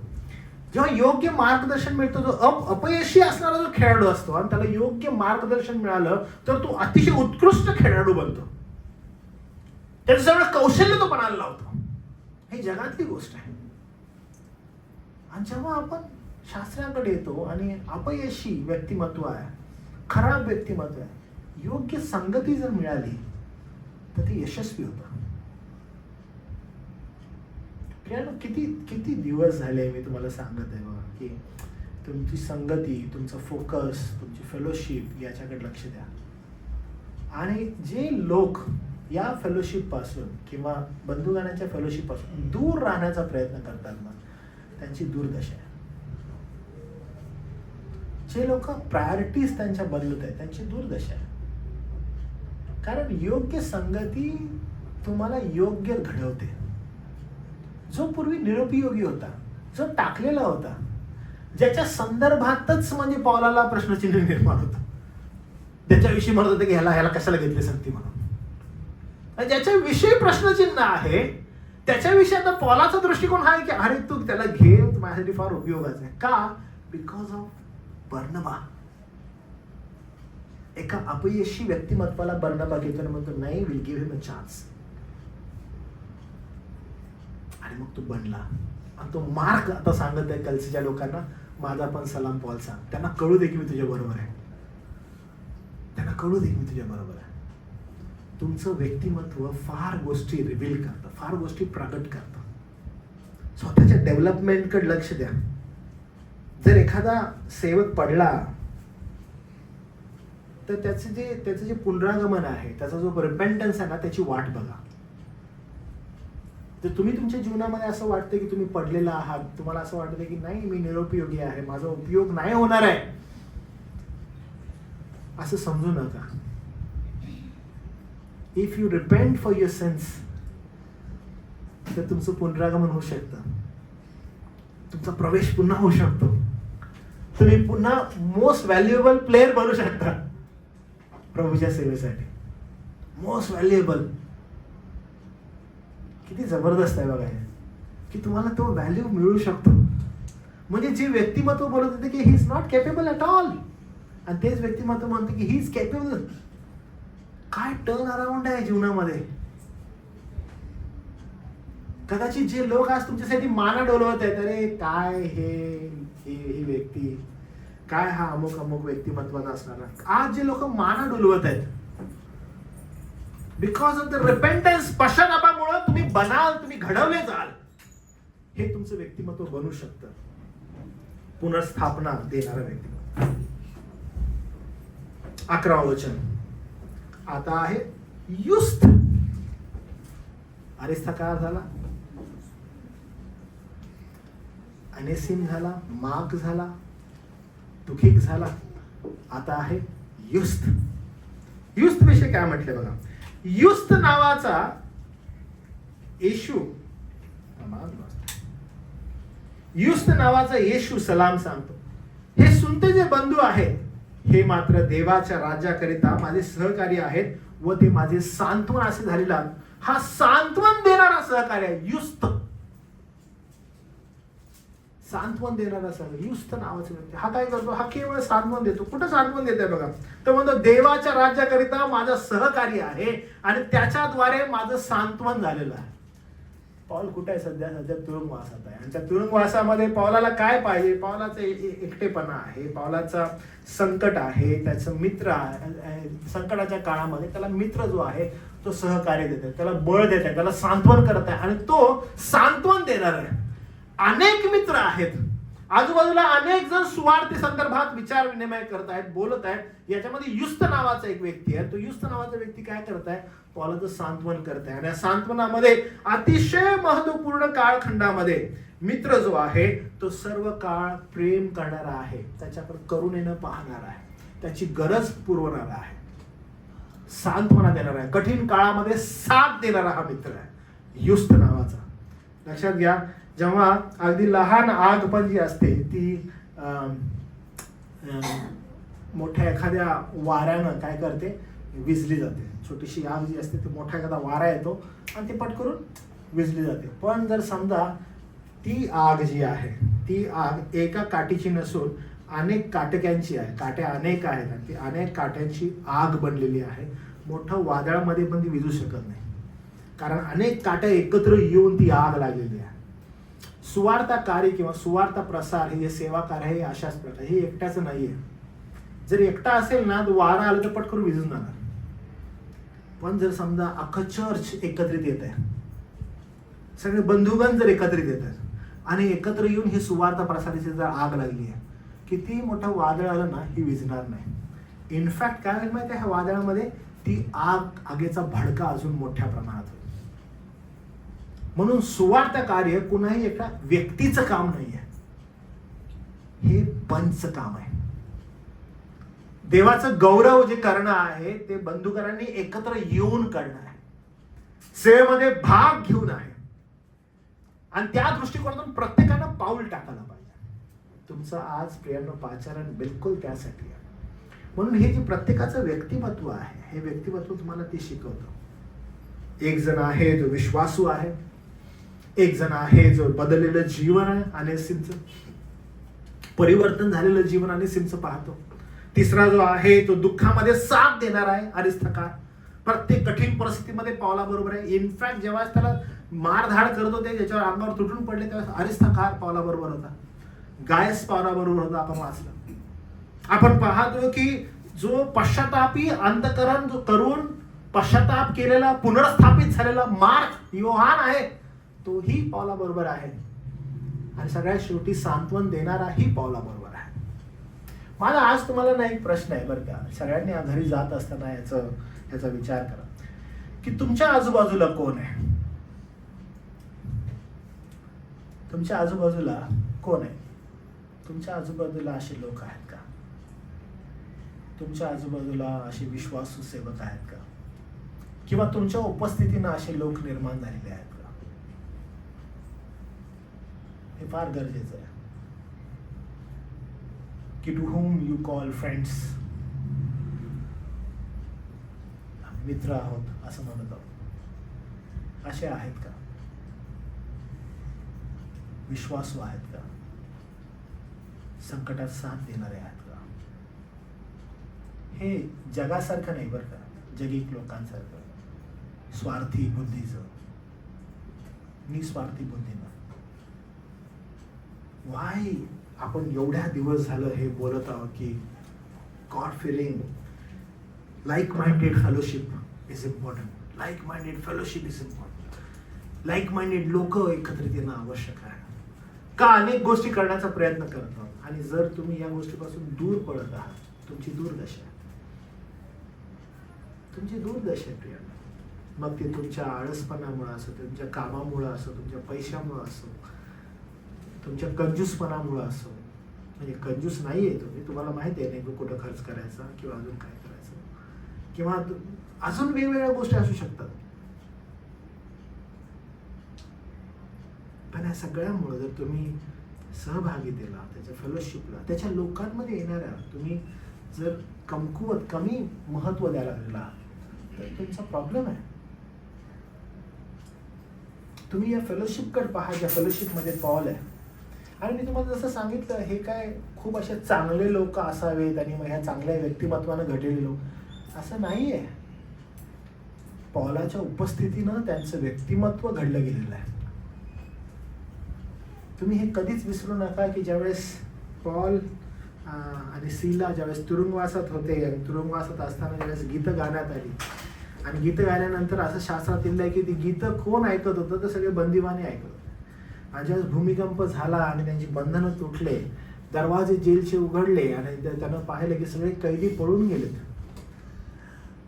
जेव्हा योग्य मार्गदर्शन मिळतं, जो अपयशी असणारा जो खेळाडू असतो आणि त्याला योग्य मार्गदर्शन मिळालं तर तो अतिशय उत्कृष्ट खेळाडू बनतो. त्याचं सगळं कौशल्य तो पणाला लावतो. ही जगातली गोष्ट आहे. आणि जेव्हा आपण शास्त्राकडे येतो आणि अपयशी व्यक्तिमत्व आहे, खराब व्यक्तिमत्व आहे, योग्य संगती जर मिळाली तर ती यशस्वी होतं. किती किती दिवस झाले मी तुम्हाला सांगत आहे बघा की तुमची संगती, तुमचं फोकस, तुमची फेलोशिप याच्याकडे लक्ष द्या. आणि जे लोक या फेलोशिप पासून किंवा बंधुगाण्याच्या फेलोशिप पासून दूर राहण्याचा प्रयत्न करतात ना, त्यांची दुर्दशा आहे. जे लोक प्रायोरिटीज त्यांच्या बदलत आहेत त्यांची दुर्दशा आहे. कारण योग्य संगती तुम्हाला योग्य घडवते. जो पूर्वी निरुपयोगी होता, जो टाकलेला होता, ज्याच्या संदर्भातच म्हणजे पौलाला प्रश्नचिन्ह निर्माण होतं, त्याच्याविषयी म्हणत होते की ह्याला कशाला घेतले संगती म्हणून, आणि ज्याच्याविषयी प्रश्नचिन्ह आहे त्याच्याविषयी आता पौलाचा दृष्टिकोन हा आहे की अरे तू त्याला घे, माझ्यासाठी फार उपयोगाचं आहे. का? बिकॉज ऑफ बर्नबा. एका अपयशी व्यक्तिमत्वाला बर्नबा घेतो आणि म्हणतो नाही, will give him a chance. आणि मग तो बनला. आणि तो मार्क आता सांगत आहे कलसीच्या लोकांना, माझा पण सलाम पॉल सांग, त्यांना कळू दे की मी तुझ्या बरोबर आहे, त्यांना कळू दे की मी तुझ्या बरोबर आहे. तुमचं व्यक्तिमत्व फार गोष्टी रिव्हील करतं, फार गोष्टी प्रगट करतं. स्वतःच्या डेव्हलपमेंटकडे लक्ष द्या. जर एखादा सेवक पडला तर त्याचं जे पुनरागमन आहे, त्याचा जो रिपेंटन्स आहे ना, त्याची वाट बघा. जर तुम्ही तुमच्या जीवनामध्ये असं वाटतं की तुम्ही पडलेला आहात, तुम्हाला असं वाटतं की नाही मी निरुपयोगी आहे, माझा उपयोग नाही होणार आहे, असं समजू नका. If you repent for your since, तर तुमचं पुनरागमन होऊ शकतं, तुमचा प्रवेश पुन्हा होऊ शकतो, तुम्ही पुन्हा मोस्ट व्हॅल्युएबल प्लेअर बनू शकता प्रभूच्या सेवेसाठी. मोस्ट व्हॅल्युएबल किती जबरदस्त आहे बघा, की तुम्हाला तो व्हॅल्यू मिळू शकतो. म्हणजे जे व्यक्तिमत्व बोलत होते की he is not capable at all, आणि तेच व्यक्तिमत्व म्हणते की ही इज केपेबल. काय टर्न अराउंड आहे जीवनामध्ये. कदाचित जे लोक आज तुमच्यासाठी माना डोलवत आहेत, अरे काय ही व्यक्ती, काय हा अमुक अमुक व्यक्तिमत्वाचा असणारा, आज जे लोक माना डोलवत आहेत, बिकॉज ऑफ द रिपेंटन्स, पश्चातापामुळे तुम्ही बनाल, तुम्ही घडवले जाल. हे तुमचं व्यक्तिमत्व बनू शकतं, पुनर्स्थापना देणारं व्यक्तिमत्व. 11व वचन आता आहे युस्त. अरिस्थकार झाला, अनेसिम झाला, मार्क झाला, तुखिक झाला, आता आहे युस्त. युस्त विषय काय म्हटले बघा. युस्त नावाचा येशू सलाम सांगतो. हे सुनते जे बंधू आहेत, हे मात्र देवाच्या राज्याकरिता माझे सहकारी आहेत व ते माझे सांत्वन असे झालेला. हा सांत्वन देणारा सहकारी आहे युस्त. सांत्वन देणारा सहकारी युस्त नावाचा व्यक्ती. हा काय करतो? हा केवळ सांत्वन देतो. कुठं सांत्वन देतोय बघा. तर म्हणतो देवाच्या राज्याकरिता माझा सहकारी आहे आणि त्याच्याद्वारे माझं सांत्वन झालेलं आहे. पौल कुठे आहे सध्या? सध्या तुरुंगवासात आहे. आणि त्या तुरुंगवासामध्ये पौलाला काय पाहिजे? पौलाचा एकटेपणा आहे, पौलाचा संकट आहे, त्याचं मित्र आहे. संकटाच्या काळामध्ये त्याला मित्र जो आहे तो सहकार्य देत आहे, त्याला बळ देत आहे, त्याला सांत्वन करत आहे आणि तो सांत्वन देणार आहे. अनेक मित्र आहेत आजूबाजूला, अनेक जण सुवार्थी संदर्भात विचार विनिमय करत आहेत, बोलत आहेत. याच्यामध्ये युस्त नावाचा एक व्यक्ती आहे. तो युस्त नावाचा व्यक्ती काय करत आहे? पौलाचं सांत्वन करत आहे. आणि या सांत्वनामध्ये अतिशय महत्वपूर्ण काळखंडामध्ये मित्र जो आहे तो सर्व काळ प्रेम करणारा आहे, त्याच्याकडे करुणेनं पाहणारा आहे, त्याची गरज पुरवणारा आहे, सांत्वना देणारा आहे, कठीण काळामध्ये साथ देणारा हा मित्र आहे युस्त नावाचा. लक्षात घ्या, जेव्हा अगदी लहान आग पण जी असते ती मोठ्या एखाद्या वाऱ्यानं काय करते? विझली जाते. छोटीशी आग जी असते ती मोठा एखादा वारा येतो आणि ती पटकरून विझली जाते. पण जर समजा ती आग जी आहे ती आग एका काठीची नसून अनेक काटक्यांची आहे, काट्या अनेक आहेत आणि ती अनेक काट्यांची आग बनलेली आहे, मोठं वादळामध्ये पण ती विझू शकत नाही, कारण अनेक काट्या एकत्र येऊन ती आग लागलेली आहे. सुवार्ता कार्य किंवा सुवार्ता प्रसार हे सेवा कार्य हे अशाच प्रकारे, हे एकट्याचं नाहीये. जर एकटा असेल ना तर वारा आलं तर पटकन विझून जाणार. पण जर समजा अख्खं चर्च एकत्रित येत आहे, सगळे बंधुगण जर एकत्रित येत आहेत आणि एकत्र येऊन ही सुवार्ता प्रसाराची जर आग लागली आहे, किती मोठं वादळ आलं ना ही विझणार नाही. इनफॅक्ट काय होईल माहिती आहे, ह्या वादळामध्ये ती आगीचा भडका अजून मोठ्या प्रमाणात होईल. म्हणून सुवार्ता कार्य कुणाही एका व्यक्तीचं काम नाही आहे, हे पंच काम आहे. देवाचं गौरव जे करणं आहे ते बंधुकरांनी एकत्र येऊन करणं आहे, सेवेमध्ये भाग घेऊन आहे. आणि त्या दृष्टिकोनातून प्रत्येकानं पाऊल टाकायला पाहिजे. तुमचं आज प्रियांनो पाचारण बिलकुल त्यासाठी आहे. म्हणून हे जे प्रत्येकाचं व्यक्तिमत्व आहे, हे व्यक्तिमत्व तुम्हाला ते शिकवतं. एक जण आहे जो विश्वासू आहे, एक जण आहे जो बदललेलं जीवन आहे आणि सिंचं परिवर्तन झालेलं जीवन आणि सिंचं पाहतो. तिसरा जो आहे तो दुःखामध्ये साथ देणार आहे, अरिस्थकार. प्रत्येक कठीण परिस्थितीमध्ये पावला बरोबर आहे. इनफॅक्ट जेव्हा त्याला मारधाड करत होते, ज्याच्यावर अंगावर तुटून पडले, तेव्हा अरिस्थकार पावला बरोबर होता, गायस पावला बरोबर होता. आपण वाचलं, आपण पाहतो की जो पश्चातापी अंतकरण जो करून पश्चाताप केलेला, पुनर्स्थापित झालेला मार्क योहान आहे, तोही पावला बरोबर आहे. आणि सगळ्यात शेवटी सांत्वन देणारा ही पावला बरोबर आहे. माझा आज तुम्हाला ना एक प्रश्न आहे बरं का, सगळ्यांनी घरी जात असताना याचा विचार करा की तुमच्या आजूबाजूला कोण आहे? तुमच्या आजूबाजूला कोण आहे? तुमच्या आजूबाजूला असे लोक आहेत का? तुमच्या आजूबाजूला असे विश्वासू सेवक आहेत का? किंवा तुमच्या उपस्थितीनं असे लोक निर्माण झालेले आहेत का? हे फार गरजेचं आहे की to whom you call friends, मित्र आहोत असं म्हणत आहोत, असे आहेत का? विश्वासू आहेत का? संकटात साथ देणारे आहेत का? हे जगासारखं नाही बरं का, जगिक लोकांसारखं स्वार्थी बुद्धीचं, निस्वार्थी बुद्धीनं. वाय आपण एवढ्या दिवस झालं हे बोलत आहोत की god filling, like minded fellowship is important, like minded fellowship is important, like minded लोक एकत्रित येणं आवश्यक आहे. का अनेक गोष्टी करण्याचा प्रयत्न करत आहोत, आणि जर तुम्ही या गोष्टीपासून दूर पडत आहात, तुमची दुर्दशा आहे, तुमची दुर्दशा आहे प्रियांनो. मग ते तुमच्या आळसपणामुळे असो, तुमच्या कामामुळे असो, तुमच्या पैशामुळे असो, तुमच्या कंजूसपणामुळे असो. म्हणजे कंजूस नाहीये तुम्ही, तुम्हाला माहिती आहे नेमकं कुठं खर्च करायचा किंवा अजून काय करायचं, किंवा अजून वेगवेगळ्या गोष्टी असू शकतात. पण या सगळ्यामुळे जर तुम्ही सहभागितेला, त्याच्या फेलोशिपला, त्याच्या लोकांमध्ये येणाऱ्या तुम्ही जर कमकुवत, कमी महत्व द्यायला लागला, तर तुमचा प्रॉब्लेम आहे. तुम्ही या फेलोशिपकडे पहा, ज्या फेलोशिपमध्ये पॉल आहे. आणि मी तुम्हाला जसं सांगितलं, हे काय खूप असे चांगले लोक असावेत आणि मग ह्या चांगल्या व्यक्तिमत्वानं घडलेले लोक, असं नाहीये. पॉलाच्या उपस्थितीनं त्यांचं व्यक्तिमत्व घडलं गेलेलं आहे. तुम्ही हे कधीच विसरू नका की ज्यावेळेस पॉल आणि सीला ज्यावेळेस तुरुंगवासात होते, आणि तुरुंगवासात असताना ज्यावेळेस गीतं गाण्यात आली, आणि गीतं गायल्यानंतर असं शास्त्रात लिहिलं आहे की ती गीतं कोण ऐकत होतं, तर सगळे बंदिवाने ऐकत होते. आणि ज्यावेळेस भूमिकंप झाला आणि त्यांची बंधनं तुटले, दरवाजे जेलचे उघडले आणि त्यानं पाहिलं की सगळे कैदी पळून गेलेत,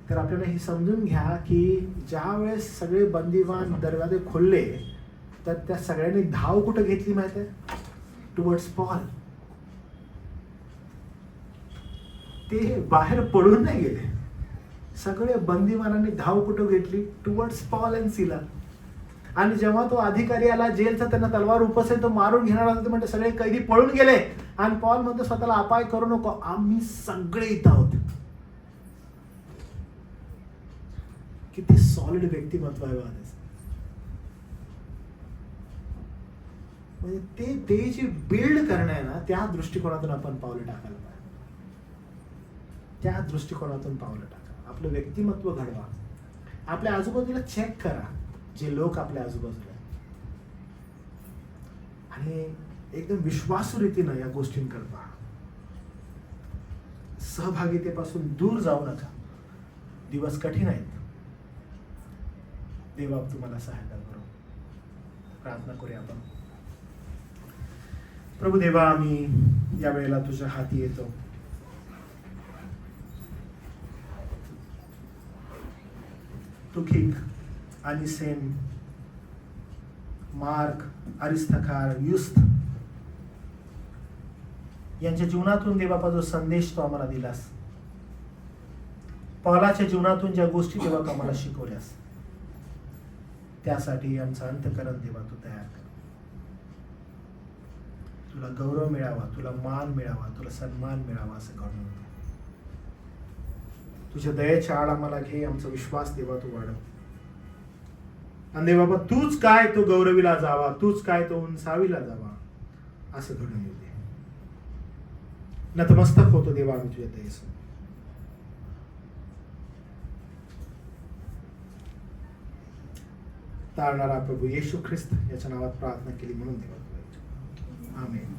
तर आपल्याला हे समजून घ्या की ज्या वेळेस सगळे बंदिवान दरवाजे खोलले, तर त्या सगळ्यांनी धाव कुठं घेतली माहिती आहे? Towards Paul. ते बाहेर पळून नाही गेले, सगळे बंदिवानांनी धाव कुठं घेतली? टुवर्ड्स पॉल अँड सीला. आणि जेव्हा तो अधिकारी आला जेलचा, त्यांना तलवार उपसेल, तो मारून घेणार होता, म्हणजे सगळे कैदी पळून गेले. आणि पॉल म्हणतो स्वतःला अपाय करू नको, आम्ही सगळे इथं आहोत. किती सॉलिड व्यक्तिमत्व आहे बघा त्याचं. म्हणजे ते जे बिल्ड करणं आहे ना, त्या दृष्टिकोनातून आपण पावलं टाकायला पाहिजे. त्या दृष्टिकोनातून पावलं टाका, आपलं व्यक्तिमत्व घडवा, आपल्या आजूबाजूला चेक करा जे लोक आपल्या आजूबाजूला आहेत, आणि एकदम विश्वासू रीतीनं या गोष्टींकडे पहा. सहभागितेपासून दूर जाऊ नका. दिवस कठीण आहेत. देवा तुम्हाला सहायता करो. प्रार्थना करूया आपण. प्रभू देवा, आम्ही या वेळेला तुझ्या हाती येतो. तुखिक आणि सेम, मार्क, अरिस्थकार, युस्त यांच्या जीवनातून देवापा जो संदेश तो आम्हाला दिलास, पौलाच्या जीवनातून ज्या गोष्टी देवा तू आम्हाला शिकवल्यास, त्यासाठी आमचं अंतःकरण देवा तू तयार कर. तुला गौरव मिळावा, तुला मान मिळावा, तुला सन्मान मिळावा असं घडून येते. तुझ्या दयेच्या आड आम्हाला घे, आमचा विश्वास देवा तू वाढव. आणि देवा बाबा तूच काय तो गौरविला जावा, तूच काय तो उंचाविला जावा असं घडून येते. नतमस्तक होतो देवा आम्ही तुझ्या दयेसमोर. तारणारा प्रभू येशू ख्रिस्त याच्या नावात प्रार्थना केली म्हणून देवा. आमेन.